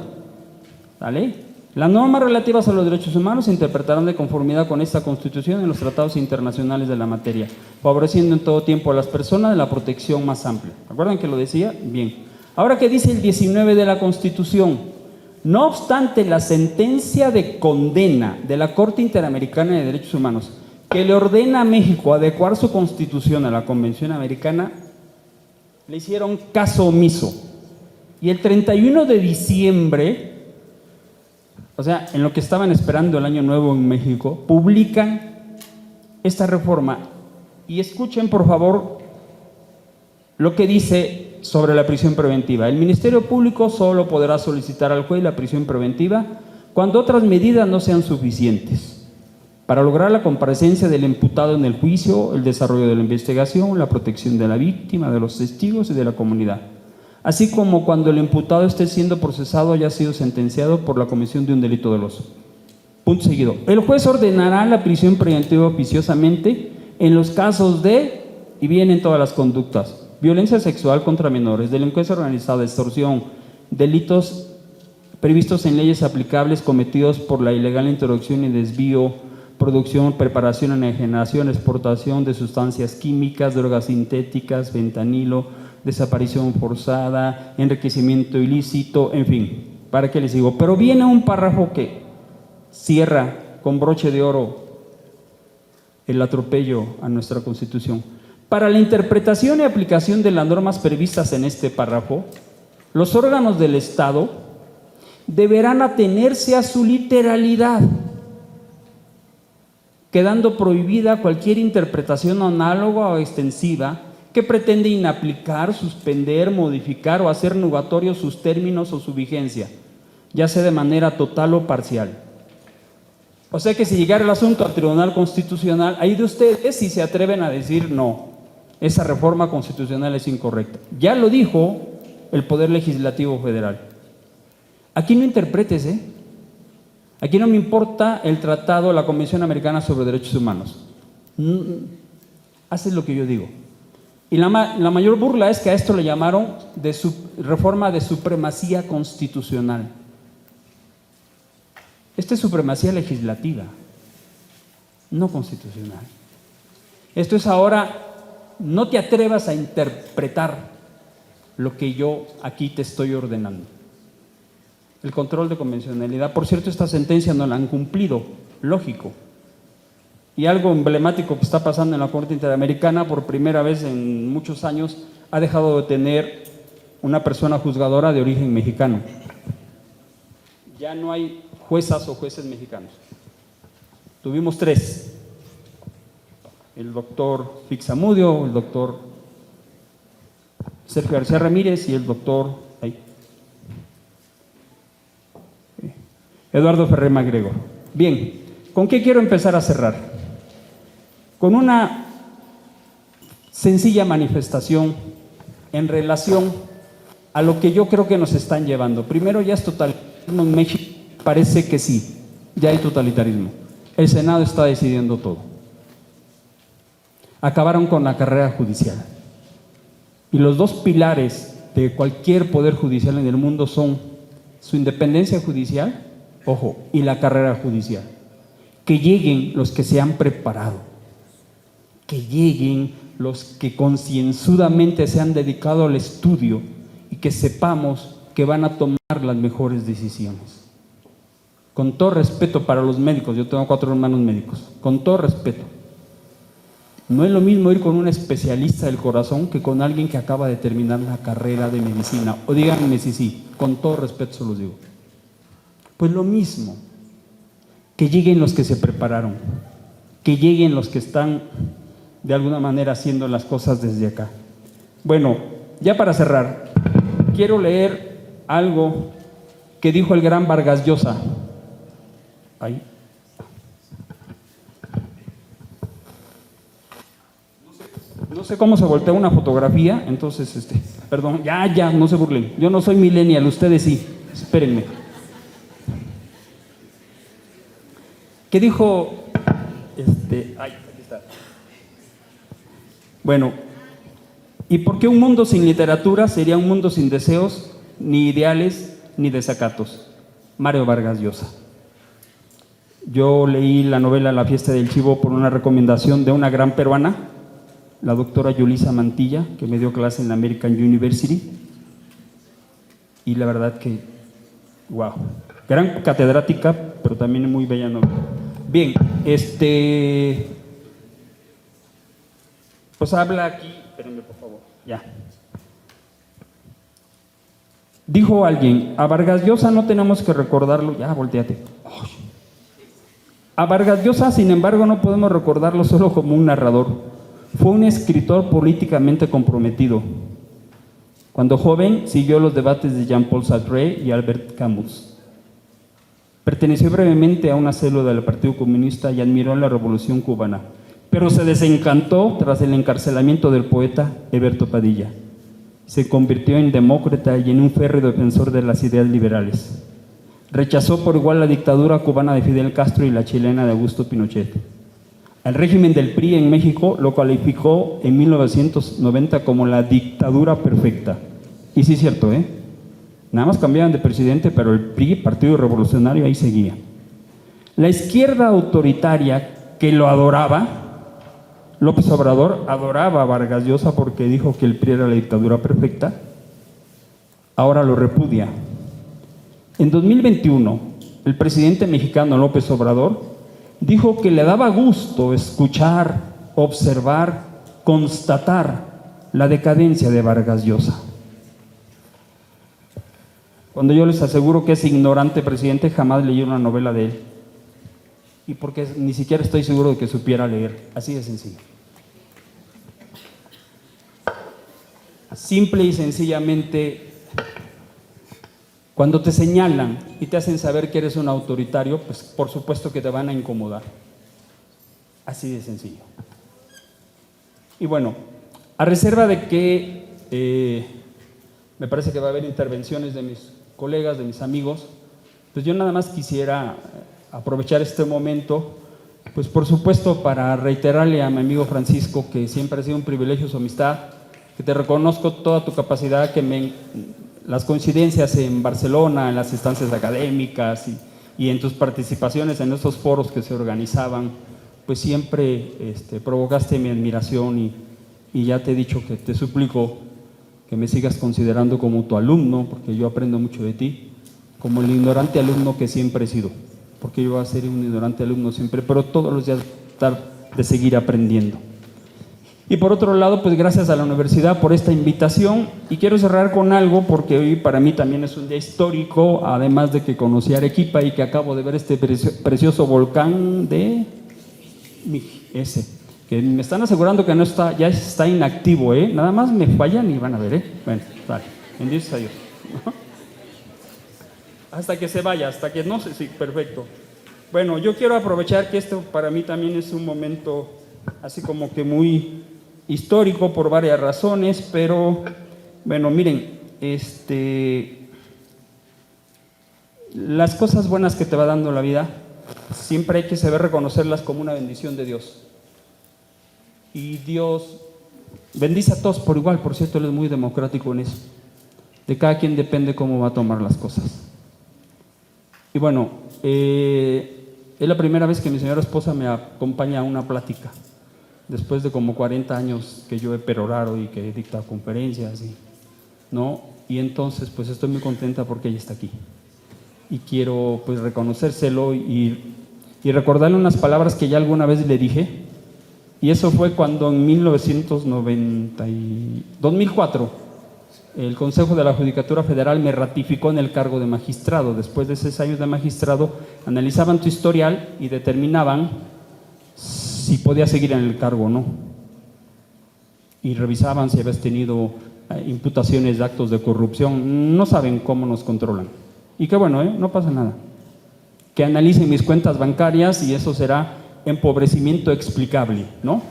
¿Vale? Las normas relativas a los derechos humanos se interpretarán de conformidad con esta Constitución en los tratados internacionales de la materia, favoreciendo en todo tiempo a las personas la protección más amplia. ¿Recuerdan que lo decía? Bien. Ahora, ¿qué dice el 19 de la Constitución? No obstante la sentencia de condena de la Corte Interamericana de Derechos Humanos, que le ordena a México adecuar su constitución a la Convención Americana, le hicieron caso omiso. Y el 31 de diciembre, o sea, en lo que estaban esperando el Año Nuevo en México, publican esta reforma. Y escuchen, por favor, lo que dice sobre la prisión preventiva. El Ministerio Público solo podrá solicitar al juez la prisión preventiva cuando otras medidas no sean suficientes para lograr la comparecencia del imputado en el juicio, el desarrollo de la investigación, la protección de la víctima, de los testigos y de la comunidad, así como cuando el imputado esté siendo procesado o haya sido sentenciado por la comisión de un delito doloso. Punto seguido. El juez ordenará la prisión preventiva oficiosamente en los casos de, y vienen todas las conductas: violencia sexual contra menores, delincuencia organizada, extorsión, delitos previstos en leyes aplicables cometidos por la ilegal introducción y desvío, producción, preparación, enajenación, exportación de sustancias químicas, drogas sintéticas, fentanilo, desaparición forzada, enriquecimiento ilícito, en fin, ¿para qué les digo? Pero viene un párrafo que cierra con broche de oro el atropello a nuestra Constitución. Para la interpretación y aplicación de las normas previstas en este párrafo, los órganos del Estado deberán atenerse a su literalidad, quedando prohibida cualquier interpretación análoga o extensiva que pretende inaplicar, suspender, modificar o hacer nugatorios sus términos o su vigencia, ya sea de manera total o parcial. O sea que si llegara el asunto al Tribunal Constitucional, ahí de ustedes si se atreven a decir no, esa reforma constitucional es incorrecta. Ya lo dijo el Poder Legislativo Federal. Aquí no interpretes, Aquí no me importa el tratado, la Convención Americana sobre Derechos Humanos. Haces lo que yo digo. Y la mayor burla es que a esto le llamaron reforma de supremacía constitucional. Esta es supremacía legislativa, no constitucional. Esto es ahora, no te atrevas a interpretar lo que yo aquí te estoy ordenando. El control de convencionalidad. Por cierto, esta sentencia no la han cumplido, lógico. Y algo emblemático que está pasando en la Corte Interamericana, por primera vez en muchos años, ha dejado de tener una persona juzgadora de origen mexicano. Ya no hay juezas o jueces mexicanos. Tuvimos 3. El doctor Fixamudio, el doctor Sergio García Ramírez y el doctor Eduardo Ferrer MacGregor. Bien, ¿con qué quiero empezar a cerrar? Con una sencilla manifestación en relación a lo que yo creo que nos están llevando. Primero, ya es totalitarismo en México, parece que sí, ya hay totalitarismo. El Senado está decidiendo todo. acabaron con la carrera judicial. Y los dos pilares de cualquier poder judicial en el mundo son su independencia judicial, ojo, y la carrera judicial. Que lleguen los que se han preparado, que lleguen los que concienzudamente se han dedicado al estudio y que sepamos que van a tomar las mejores decisiones. Con todo respeto para los médicos, yo tengo 4 hermanos médicos, con todo respeto. No es lo mismo ir con un especialista del corazón que con alguien que acaba de terminar la carrera de medicina. O díganme si sí, con todo respeto se los digo. Pues lo mismo, que lleguen los que se prepararon, que lleguen los que están de alguna manera haciendo las cosas desde acá. Bueno, ya para cerrar, quiero leer algo que dijo el gran Vargas Llosa. Ahí. No sé cómo se voltea una fotografía, entonces, perdón, ya, no se burlen. Yo no soy millennial, ustedes sí, espérenme. ¿Qué dijo? Aquí está. Bueno, ¿y por qué un mundo sin literatura sería un mundo sin deseos, ni ideales, ni desacatos? Mario Vargas Llosa. Yo leí la novela La fiesta del chivo por una recomendación de una gran peruana, la doctora Yulisa Mantilla, que me dio clase en la American University, y la verdad que, wow, gran catedrática, pero también muy bella novela. Bien, pues habla aquí, espérenme por favor, ya. Dijo alguien, a Vargas Llosa no tenemos que recordarlo, ya, volteate. A Vargas Llosa, sin embargo, no podemos recordarlo solo como un narrador. Fue un escritor políticamente comprometido. Cuando joven, siguió los debates de Jean-Paul Sartre y Albert Camus. Perteneció brevemente a una célula del Partido Comunista y admiró la Revolución Cubana, pero se desencantó tras el encarcelamiento del poeta Eberto Padilla. Se convirtió en demócrata y en un férreo defensor de las ideas liberales. Rechazó por igual la dictadura cubana de Fidel Castro y la chilena de Augusto Pinochet. El régimen del PRI en México lo calificó en 1990 como la dictadura perfecta. Y sí es cierto, nada más cambiaban de presidente, pero el PRI, Partido Revolucionario, ahí seguía. La izquierda autoritaria, que lo adoraba, López Obrador adoraba a Vargas Llosa porque dijo que el PRI era la dictadura perfecta, ahora lo repudia. En 2021, el presidente mexicano López Obrador dijo que le daba gusto escuchar, observar, constatar la decadencia de Vargas Llosa. Cuando yo les aseguro que es ignorante presidente, jamás leí una novela de él. Y porque ni siquiera estoy seguro de que supiera leer. Así de sencillo. Simple y sencillamente, cuando te señalan y te hacen saber que eres un autoritario, pues por supuesto que te van a incomodar. Así de sencillo. Y bueno, a reserva de que me parece que va a haber intervenciones de mis colegas, de mis amigos, pues yo nada más quisiera aprovechar este momento, pues por supuesto para reiterarle a mi amigo Francisco que siempre ha sido un privilegio su amistad, que te reconozco toda tu capacidad, las coincidencias en Barcelona, en las instancias académicas y en tus participaciones en estos foros que se organizaban, pues siempre provocaste mi admiración y ya te he dicho que te suplico que me sigas considerando como tu alumno, porque yo aprendo mucho de ti, como el ignorante alumno que siempre he sido, porque yo voy a ser un ignorante alumno siempre, pero todos los días tratar de seguir aprendiendo. Y por otro lado, pues gracias a la universidad por esta invitación, y quiero cerrar con algo porque hoy para mí también es un día histórico, además de que conocí a Arequipa y que acabo de ver este precioso volcán de ese, que me están asegurando que no está, ya está inactivo, nada más me fallan y van a ver, bueno, vale, bendito a Dios. Hasta que se vaya, hasta que no sé, sí, perfecto. Bueno, yo quiero aprovechar que esto para mí también es un momento así como que muy histórico por varias razones, pero bueno, miren, las cosas buenas que te va dando la vida, siempre hay que saber reconocerlas como una bendición de Dios. y Dios bendice a todos por igual. Por cierto, Él es muy democrático en eso. De cada quien depende cómo va a tomar las cosas. Y bueno, es la primera vez que mi señora esposa me acompaña a una plática, después de como 40 años que yo he perorado y que he dictado conferencias, ¿no? Y entonces pues estoy muy contenta porque ella está aquí. Y quiero pues reconocérselo y recordarle unas palabras que ya alguna vez le dije. Y eso fue cuando en 2004 el Consejo de la Judicatura Federal me ratificó en el cargo de magistrado. Después de 6 años de magistrado, analizaban tu historial y determinaban si podías seguir en el cargo o no. Y revisaban si habías tenido imputaciones de actos de corrupción. No saben cómo nos controlan. Y qué bueno, no pasa nada. Que analicen mis cuentas bancarias y eso será empobrecimiento explicable, ¿no?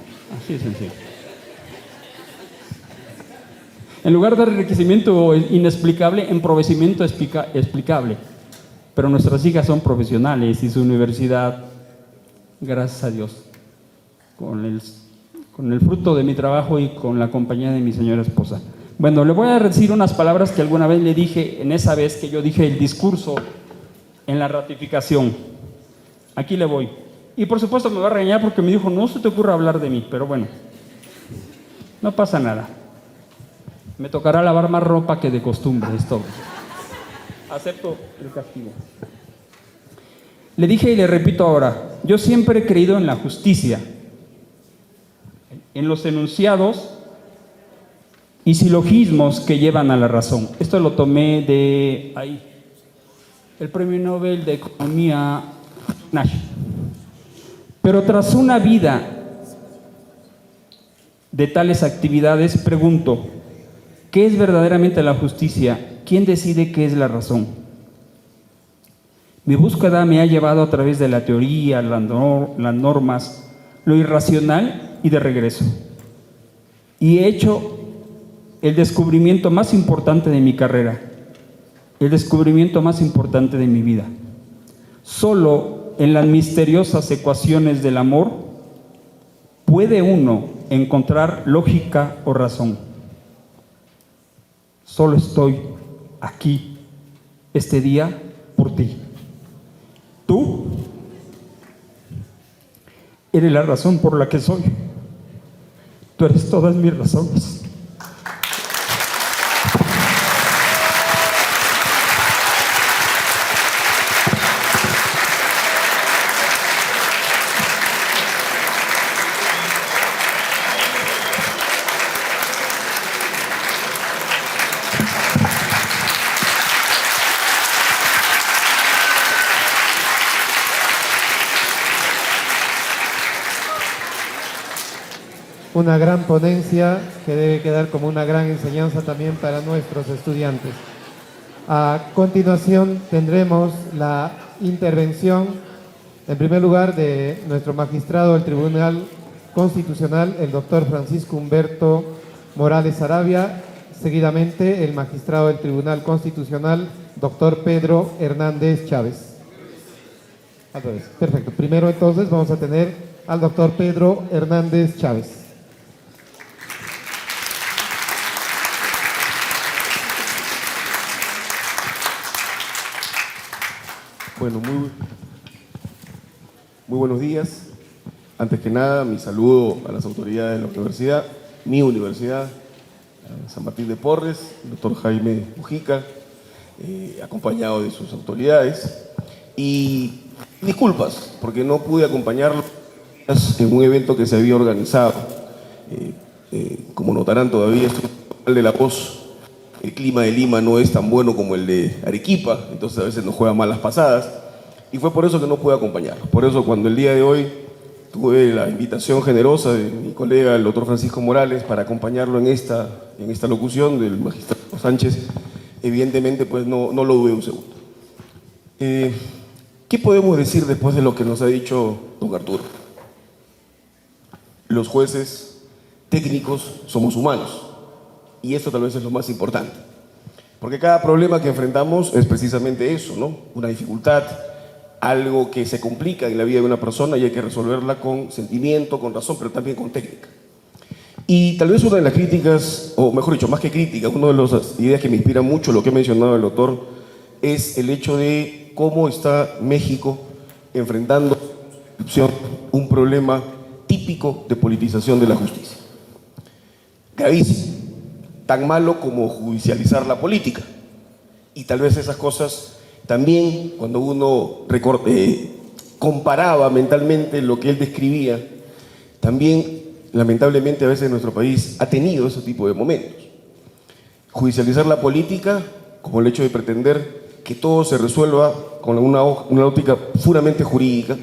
Así de sencillo. En lugar de enriquecimiento inexplicable, empobrecimiento explicable. Pero nuestras hijas son profesionales y su universidad, gracias a Dios, con el fruto de mi trabajo y con la compañía de mi señora esposa. Bueno, le voy a decir unas palabras que alguna vez le dije, en esa vez que yo dije el discurso en la ratificación. Aquí le voy. Y por supuesto me va a regañar porque me dijo, no se te ocurra hablar de mí, pero bueno, no pasa nada. Me tocará lavar más ropa que de costumbre, es todo. Acepto el castigo. Le dije y le repito ahora, yo siempre he creído en la justicia, en los enunciados y silogismos que llevan a la razón. Esto lo tomé de ahí, el Premio Nobel de Economía Nash. Pero tras una vida de tales actividades, pregunto, ¿qué es verdaderamente la justicia? ¿Quién decide qué es la razón? Mi búsqueda me ha llevado a través de la teoría, las normas, lo irracional y de regreso. Y he hecho el descubrimiento más importante de mi carrera, el descubrimiento más importante de mi vida. Solo en las misteriosas ecuaciones del amor puede uno encontrar lógica o razón. Solo estoy aquí este día por ti. Tú eres la razón por la que soy. Tú eres todas mis razones. Una gran ponencia que debe quedar como una gran enseñanza también para nuestros estudiantes. A continuación tendremos la intervención, en primer lugar, de nuestro magistrado del Tribunal Constitucional, el doctor Francisco Humberto Morales Saravia. Seguidamente, el magistrado del Tribunal Constitucional, doctor Pedro Hernández Chávez. Al revés. Perfecto. Primero, entonces, vamos a tener al doctor Pedro Hernández Chávez. Bueno, muy buenos días. Antes que nada, mi saludo a las autoridades de la universidad, mi universidad, San Martín de Porres, el doctor Jaime Mujica, acompañado de sus autoridades. Y disculpas, porque no pude acompañarlos en un evento que se había organizado. Como notarán, todavía estoy mal de la voz. El clima de Lima no es tan bueno como el de Arequipa, entonces a veces nos juega malas pasadas, y fue por eso que no pude acompañarlos. Por eso, cuando el día de hoy tuve la invitación generosa de mi colega, el doctor Francisco Morales, para acompañarlo en esta locución del magistrado Sánchez, evidentemente pues no lo dudé un segundo. ¿Qué podemos decir después de lo que nos ha dicho don Arturo? Los jueces técnicos somos humanos. Y esto tal vez es lo más importante, porque cada problema que enfrentamos es precisamente eso, ¿no? Una dificultad, algo que se complica en la vida de una persona y hay que resolverla con sentimiento, con razón, pero también con técnica. Y tal vez una de las críticas, o mejor dicho, más que críticas, una de las ideas que me inspira mucho lo que ha mencionado el doctor, es el hecho de cómo está México enfrentando un problema típico de politización de la justicia. Gravísimo, tan malo como judicializar la política. Y tal vez esas cosas también, cuando uno comparaba mentalmente lo que él describía, también lamentablemente a veces nuestro país ha tenido ese tipo de momentos. Judicializar la política, como el hecho de pretender que todo se resuelva con una óptica puramente jurídica,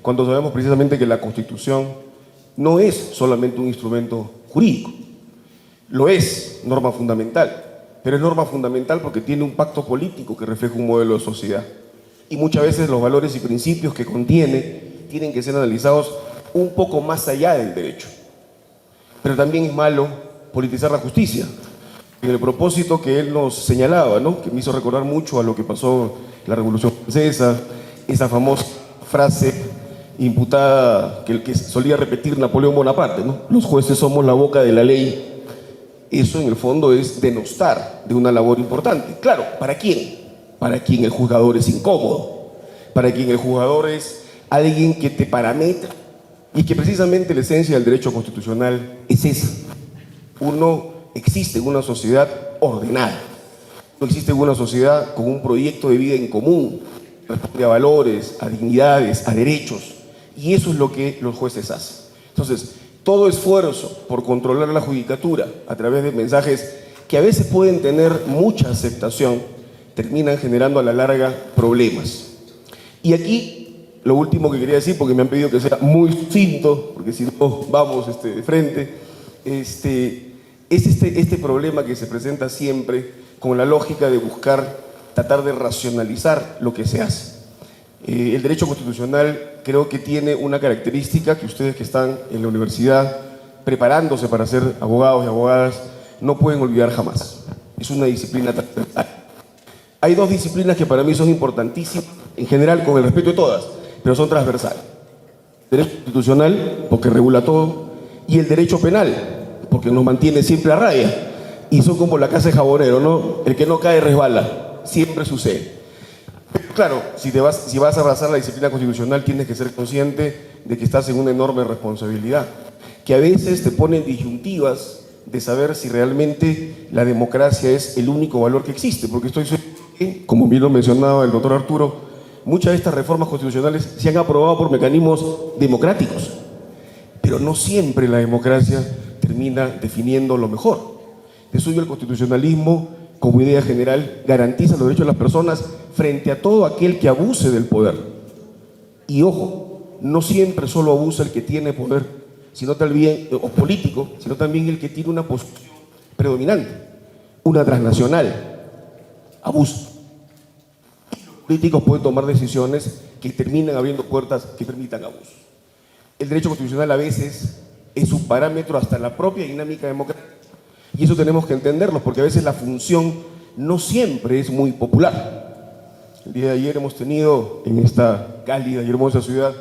cuando sabemos precisamente que la Constitución no es solamente un instrumento jurídico. Lo es, norma fundamental, pero es norma fundamental porque tiene un pacto político que refleja un modelo de sociedad. Y muchas veces los valores y principios que contiene tienen que ser analizados un poco más allá del derecho. Pero también es malo politizar la justicia. En el propósito que él nos señalaba, ¿no?, que me hizo recordar mucho a lo que pasó en la Revolución Francesa, esa famosa frase imputada que solía repetir Napoleón Bonaparte, ¿no? Los jueces somos la boca de la ley. Eso en el fondo es denostar de una labor importante. Claro, ¿para quién? Para quien el juzgador es incómodo, para quien el juzgador es alguien que te parametra, y que precisamente la esencia del derecho constitucional es esa. Uno existe en una sociedad ordenada, uno existe en una sociedad con un proyecto de vida en común, responde a valores, a dignidades, a derechos, y eso es lo que los jueces hacen. Entonces, todo esfuerzo por controlar la judicatura a través de mensajes que a veces pueden tener mucha aceptación, terminan generando a la larga problemas. Y aquí lo último que quería decir, porque me han pedido que sea muy sucinto, porque si no vamos de frente, es este problema que se presenta siempre con la lógica de buscar, tratar de racionalizar lo que se hace. El derecho constitucional creo que tiene una característica que ustedes que están en la universidad preparándose para ser abogados y abogadas no pueden olvidar jamás. Es una disciplina transversal. Hay dos disciplinas que para mí son importantísimas, en general con el respeto de todas, pero son transversales. El derecho constitucional, porque regula todo, y el derecho penal, porque nos mantiene siempre a raya. Y son como la casa de jabonero, ¿no? El que no cae resbala, siempre sucede. Pero claro, si vas a abrazar la disciplina constitucional, tienes que ser consciente de que estás en una enorme responsabilidad, que a veces te ponen disyuntivas de saber si realmente la democracia es el único valor que existe, porque estoy seguro que, como bien lo mencionaba el doctor Arturo, muchas de estas reformas constitucionales se han aprobado por mecanismos democráticos, pero no siempre la democracia termina definiendo lo mejor. De suyo el constitucionalismo, como idea general, garantiza los derechos de las personas frente a todo aquel que abuse del poder. Y ojo, no siempre solo abusa el que tiene poder, sino también, o político, sino también el que tiene una posición predominante, una transnacional, abuso. Políticos pueden tomar decisiones que terminan abriendo puertas que permitan abusos. El derecho constitucional a veces es un parámetro hasta la propia dinámica democrática. Y eso tenemos que entenderlo, porque a veces la función no siempre es muy popular. El día de ayer hemos tenido en esta cálida y hermosa ciudad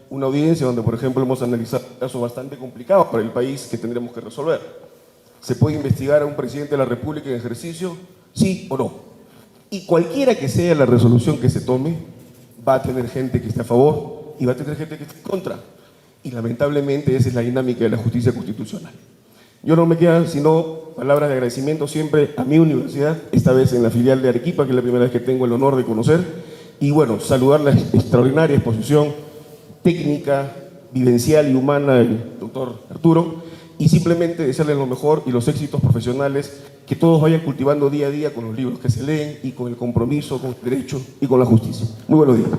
una audiencia donde, por ejemplo, hemos analizado un caso bastante complicado para el país que tendremos que resolver. ¿Se puede investigar a un presidente de la República en ejercicio? ¿Sí o no? Y cualquiera que sea la resolución que se tome, va a tener gente que esté a favor y va a tener gente que esté en contra. Y lamentablemente esa es la dinámica de la justicia constitucional. Yo no me quedan sino palabras de agradecimiento siempre a mi universidad, esta vez en la filial de Arequipa, que es la primera vez que tengo el honor de conocer, y bueno, saludar la extraordinaria exposición técnica, vivencial y humana del doctor Arturo, y simplemente desearles lo mejor y los éxitos profesionales que todos vayan cultivando día a día con los libros que se leen y con el compromiso, con el derecho y con la justicia. Muy buenos días.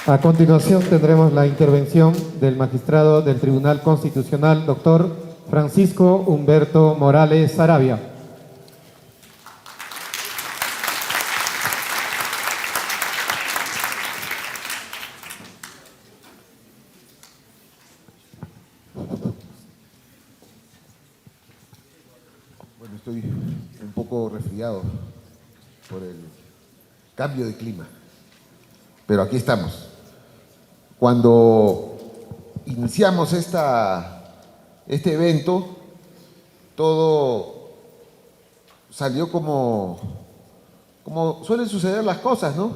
A continuación tendremos la intervención del magistrado del Tribunal Constitucional, doctor Francisco Humberto Morales Saravia. Bueno, estoy un poco resfriado por el cambio de clima, pero aquí estamos. Cuando iniciamos este evento, todo salió como suelen suceder las cosas, ¿no?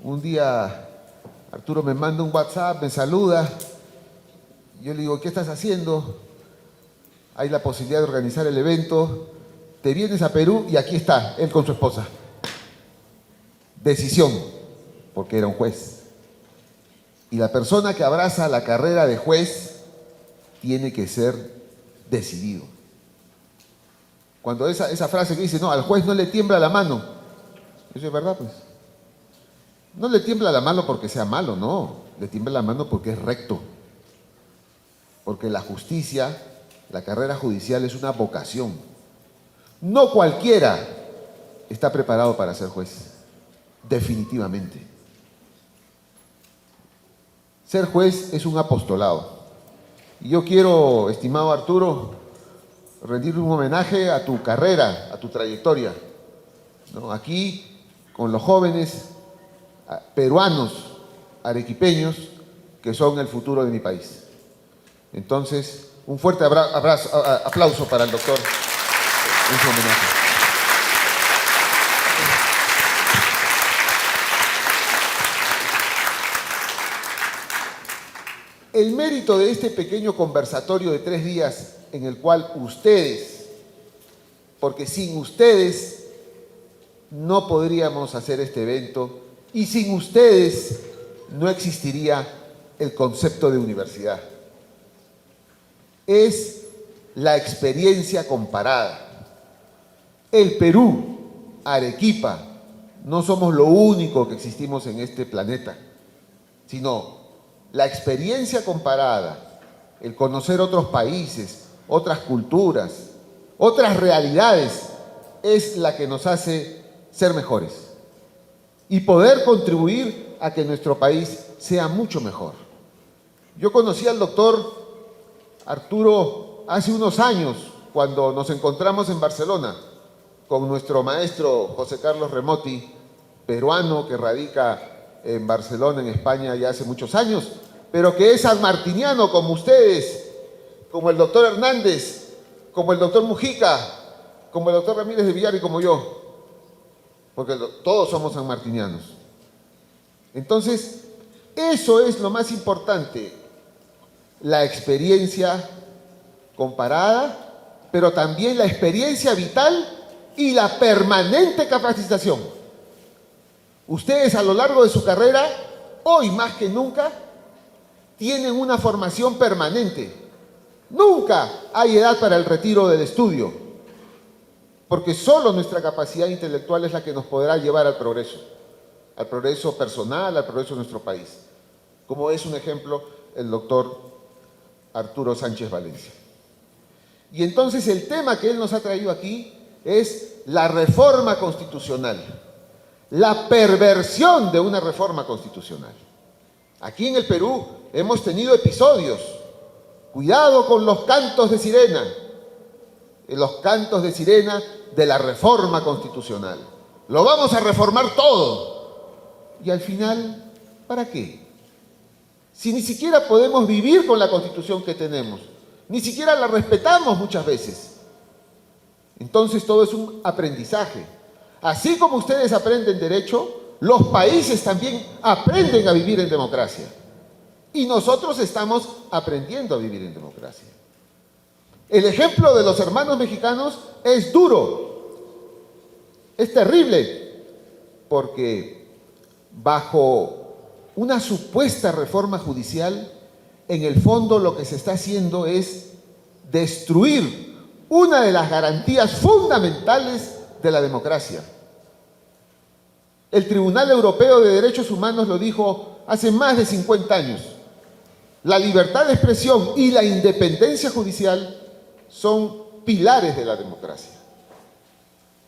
Un día Arturo me manda un WhatsApp, me saluda, yo le digo, ¿qué estás haciendo? Hay la posibilidad de organizar el evento, te vienes a Perú y aquí está, él con su esposa. Decisión, porque era un juez. Y la persona que abraza la carrera de juez tiene que ser decidido. Cuando esa frase que dice, no, al juez no le tiembla la mano, eso es verdad, pues. No le tiembla la mano porque sea malo, no. Le tiembla la mano porque es recto. Porque la justicia, la carrera judicial es una vocación. No cualquiera está preparado para ser juez, definitivamente. Ser juez es un apostolado. Y yo quiero, estimado Arturo, rendir un homenaje a tu carrera, a tu trayectoria, ¿no? Aquí, con los jóvenes peruanos, arequipeños, que son el futuro de mi país. Entonces, un fuerte aplauso para el doctor en su homenaje. El mérito de este pequeño conversatorio de 3 días en el cual ustedes, porque sin ustedes no podríamos hacer este evento y sin ustedes no existiría el concepto de universidad. Es la experiencia comparada. El Perú, Arequipa, no somos lo único que existimos en este planeta, sino la experiencia comparada, el conocer otros países, otras culturas, otras realidades, es la que nos hace ser mejores y poder contribuir a que nuestro país sea mucho mejor. Yo conocí al doctor Arturo hace unos años, cuando nos encontramos en Barcelona con nuestro maestro José Carlos Remotti, peruano que radica en Barcelona, en España, ya hace muchos años, pero que es sanmartiniano como ustedes, como el doctor Hernández, como el doctor Mujica, como el doctor Ramírez de Villar y como yo, porque todos somos sanmartinianos. Entonces, eso es lo más importante, la experiencia comparada, pero también la experiencia vital y la permanente capacitación. Ustedes a lo largo de su carrera, hoy más que nunca, tienen una formación permanente. Nunca hay edad para el retiro del estudio, porque solo nuestra capacidad intelectual es la que nos podrá llevar al progreso personal, al progreso de nuestro país, como es un ejemplo el doctor Arturo Sánchez Valencia. Y entonces el tema que él nos ha traído aquí es la reforma constitucional, la perversión de una reforma constitucional. Aquí en el Perú hemos tenido episodios. Cuidado con los cantos de sirena de la reforma constitucional. Lo vamos a reformar todo. Y al final, ¿para qué? Si ni siquiera podemos vivir con la Constitución que tenemos, ni siquiera la respetamos muchas veces. Entonces todo es un aprendizaje. Así como ustedes aprenden derecho, los países también aprenden a vivir en democracia. Y nosotros estamos aprendiendo a vivir en democracia. El ejemplo de los hermanos mexicanos es duro, es terrible, porque bajo una supuesta reforma judicial, en el fondo lo que se está haciendo es destruir una de las garantías fundamentales de la democracia. El Tribunal Europeo de Derechos Humanos lo dijo hace más de 50 años. La libertad de expresión y la independencia judicial son pilares de la democracia.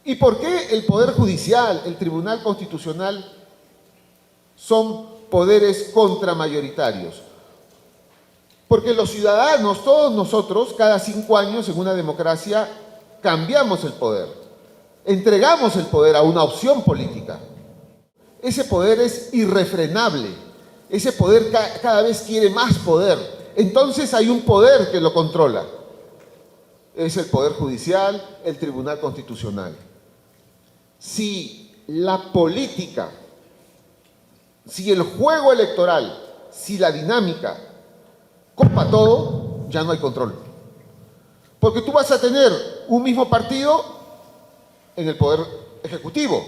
¿Y por qué el Poder Judicial, el Tribunal Constitucional son poderes contramayoritarios? Porque los ciudadanos, todos nosotros, cada 5 años en una democracia, cambiamos el poder. Entregamos el poder a una opción política. Ese poder es irrefrenable Ese poder cada vez quiere más poder. Entonces hay un poder que lo controla. Es el Poder Judicial, el Tribunal Constitucional. Si la política, si el juego electoral, si la dinámica copa todo, ya no hay control. Porque tú vas a tener un mismo partido en el Poder Ejecutivo,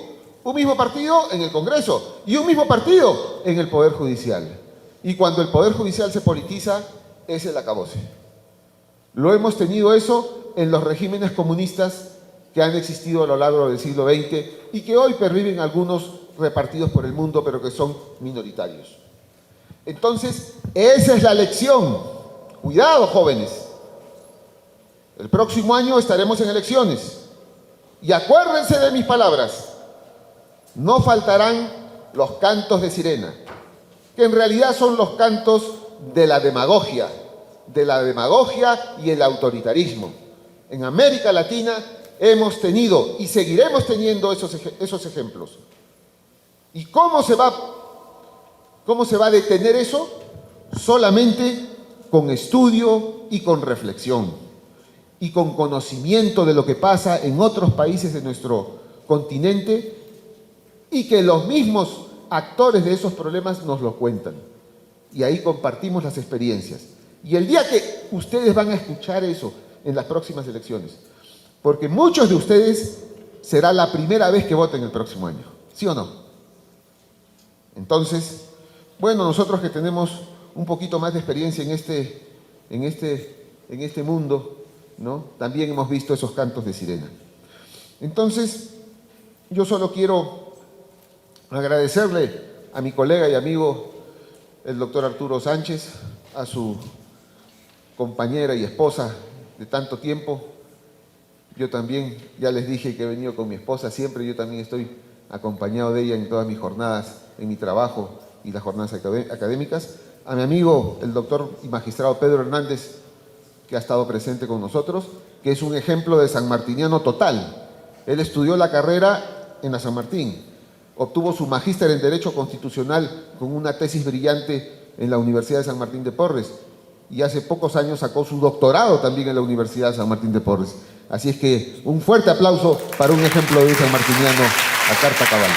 un mismo partido en el Congreso y un mismo partido en el Poder Judicial. Y cuando el Poder Judicial se politiza, es el acabose. Lo hemos tenido eso en los regímenes comunistas que han existido a lo largo del siglo XX y que hoy perviven algunos repartidos por el mundo, pero que son minoritarios. Entonces, esa es la lección. Cuidado, jóvenes. El próximo año estaremos en elecciones. Y acuérdense de mis palabras. No faltarán los cantos de sirena, que en realidad son los cantos de la demagogia y el autoritarismo. En América Latina hemos tenido y seguiremos teniendo esos ejemplos. ¿Y cómo se va a detener eso? Solamente con estudio y con reflexión y con conocimiento de lo que pasa en otros países de nuestro continente y que los mismos actores de esos problemas nos lo cuentan. Y ahí compartimos las experiencias. Y el día que ustedes van a escuchar eso en las próximas elecciones, porque muchos de ustedes será la primera vez que voten el próximo año, ¿sí o no? Entonces, bueno, nosotros que tenemos un poquito más de experiencia en este mundo, ¿no? También hemos visto esos cantos de sirena. Entonces, yo solo quiero agradecerle a mi colega y amigo, el doctor Arturo Sánchez, a su compañera y esposa de tanto tiempo. Yo también, ya les dije que he venido con mi esposa siempre, yo también estoy acompañado de ella en todas mis jornadas, en mi trabajo y las jornadas académicas. A mi amigo, el doctor y magistrado Pedro Hernández, que ha estado presente con nosotros, que es un ejemplo de sanmartiniano total. Él estudió la carrera en la San Martín, obtuvo su magíster en Derecho Constitucional con una tesis brillante en la Universidad de San Martín de Porres y hace pocos años sacó su doctorado también en la Universidad de San Martín de Porres. Así es que un fuerte aplauso para un ejemplo de un sanmartiniano a carta cabal.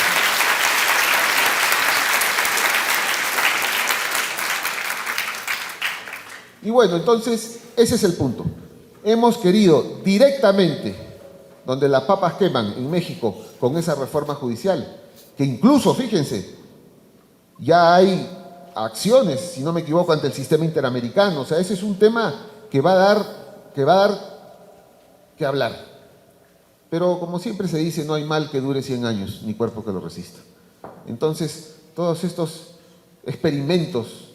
Y bueno, entonces ese es el punto. Hemos querido directamente, donde las papas queman en México con esa reforma judicial, que incluso, fíjense, ya hay acciones, si no me equivoco, ante el sistema interamericano. O sea, ese es un tema que va a dar que hablar. Pero como siempre se dice, no hay mal que dure 100 años, ni cuerpo que lo resista. Entonces, todos estos experimentos,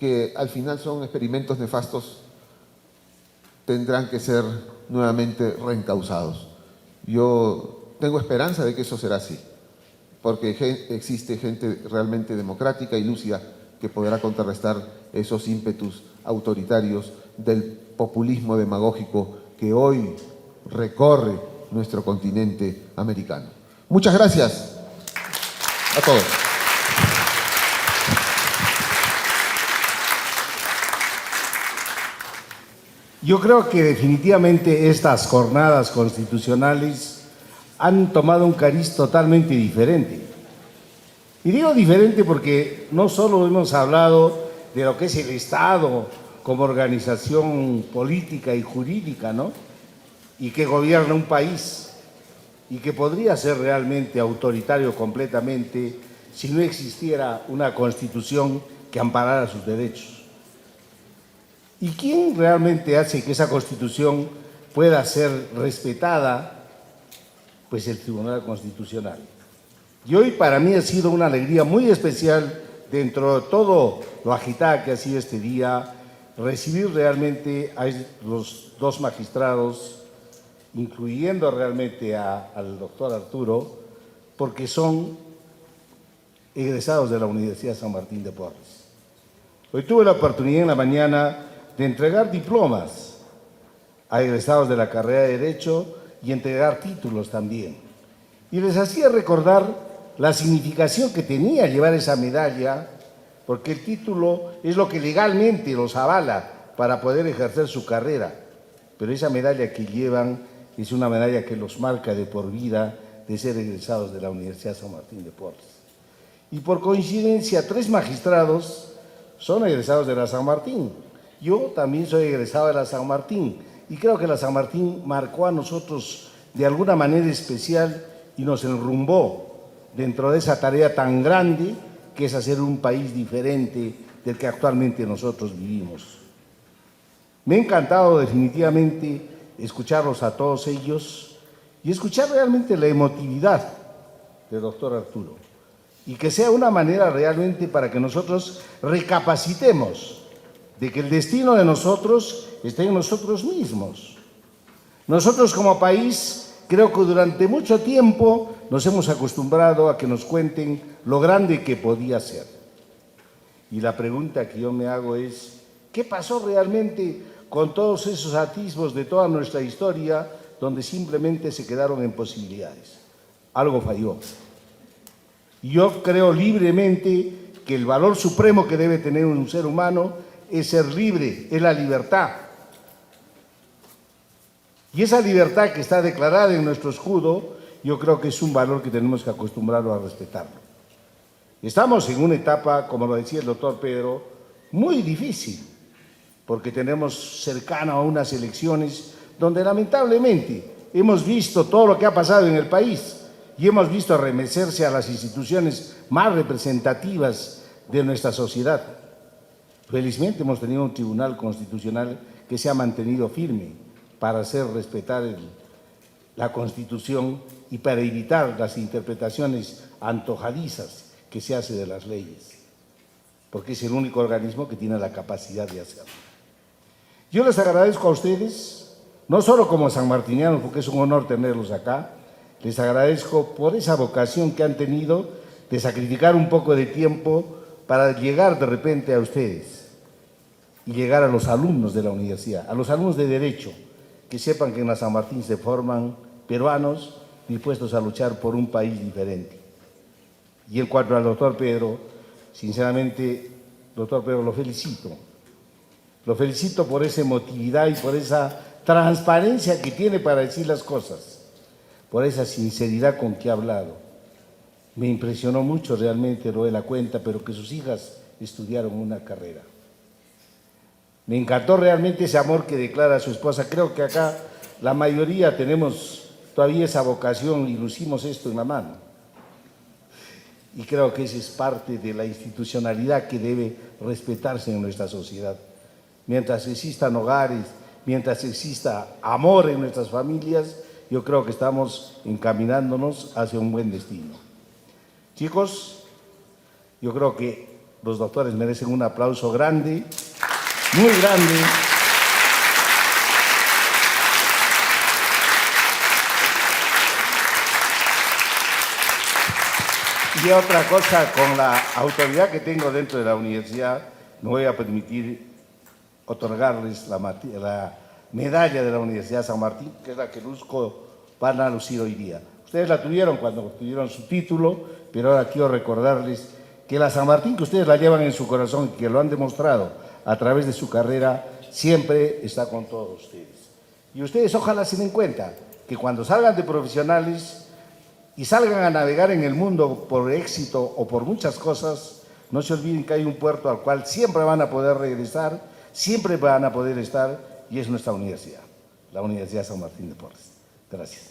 que al final son experimentos nefastos, tendrán que ser nuevamente reencausados. Yo tengo esperanza de que eso será así, porque existe gente realmente democrática y lúcida que podrá contrarrestar esos ímpetus autoritarios del populismo demagógico que hoy recorre nuestro continente americano. Muchas gracias a todos. Yo creo que definitivamente estas jornadas constitucionales han tomado un cariz totalmente diferente. Y digo diferente porque no solo hemos hablado de lo que es el Estado como organización política y jurídica, ¿no? Y que gobierna un país y que podría ser realmente autoritario completamente si no existiera una constitución que amparara sus derechos. ¿Y quién realmente hace que esa Constitución pueda ser respetada? Pues el Tribunal Constitucional. Y hoy para mí ha sido una alegría muy especial, dentro de todo lo agitada que ha sido este día, recibir realmente a los dos magistrados, incluyendo realmente al doctor Arturo, porque son egresados de la Universidad de San Martín de Porres. Hoy tuve la oportunidad en la mañana de entregar diplomas a egresados de la carrera de Derecho y entregar títulos también. Y les hacía recordar la significación que tenía llevar esa medalla porque el título es lo que legalmente los avala para poder ejercer su carrera, pero esa medalla que llevan es una medalla que los marca de por vida de ser egresados de la Universidad San Martín de Porres. Y por coincidencia, 3 magistrados son egresados de la San Martín. Yo también soy egresado de la San Martín y creo que la San Martín marcó a nosotros de alguna manera especial y nos enrumbó dentro de esa tarea tan grande que es hacer un país diferente del que actualmente nosotros vivimos. Me ha encantado definitivamente escucharlos a todos ellos y escuchar realmente la emotividad del doctor Arturo y que sea una manera realmente para que nosotros recapacitemos de que el destino de nosotros está en nosotros mismos. Nosotros como país creo que durante mucho tiempo nos hemos acostumbrado a que nos cuenten lo grande que podía ser. Y la pregunta que yo me hago es, ¿qué pasó realmente con todos esos atisbos de toda nuestra historia donde simplemente se quedaron en posibilidades? Algo falló. Y yo creo libremente que el valor supremo que debe tener un ser humano es ser libre, es la libertad. Y esa libertad que está declarada en nuestro escudo, yo creo que es un valor que tenemos que acostumbrarnos a respetarlo. Estamos en una etapa, como lo decía el doctor Pedro, muy difícil, porque tenemos cercano a unas elecciones donde lamentablemente hemos visto todo lo que ha pasado en el país y hemos visto arremecerse a las instituciones más representativas de nuestra sociedad. Felizmente hemos tenido un tribunal constitucional que se ha mantenido firme para hacer respetar la Constitución y para evitar las interpretaciones antojadizas que se hace de las leyes, porque es el único organismo que tiene la capacidad de hacerlo. Yo les agradezco a ustedes, no solo como sanmartinianos, porque es un honor tenerlos acá, les agradezco por esa vocación que han tenido de sacrificar un poco de tiempo para llegar de repente a ustedes y llegar a los alumnos de la universidad, a los alumnos de Derecho, que sepan que en la San Martín se forman peruanos dispuestos a luchar por un país diferente. Y en cuanto al doctor Pedro, sinceramente, doctor Pedro, lo felicito. Lo felicito por esa emotividad y por esa transparencia que tiene para decir las cosas, por esa sinceridad con que ha hablado. Me impresionó mucho realmente lo de la cuenta, pero que sus hijas estudiaron una carrera. Me encantó realmente ese amor que declara a su esposa. Creo que acá la mayoría tenemos todavía esa vocación y lucimos esto en la mano. Y creo que esa es parte de la institucionalidad que debe respetarse en nuestra sociedad. Mientras existan hogares, mientras exista amor en nuestras familias, yo creo que estamos encaminándonos hacia un buen destino. Chicos, yo creo que los doctores merecen un aplauso grande, muy grande. Y otra cosa, con la autoridad que tengo dentro de la universidad, me voy a permitir otorgarles la medalla de la Universidad San Martín, que es la que van a lucir hoy día. Ustedes la tuvieron cuando tuvieron su título, pero ahora quiero recordarles que la San Martín que ustedes la llevan en su corazón y que lo han demostrado a través de su carrera, siempre está con todos ustedes. Y ustedes ojalá se den cuenta que cuando salgan de profesionales y salgan a navegar en el mundo por éxito o por muchas cosas, no se olviden que hay un puerto al cual siempre van a poder regresar, siempre van a poder estar, y es nuestra universidad, la Universidad San Martín de Porres. Gracias.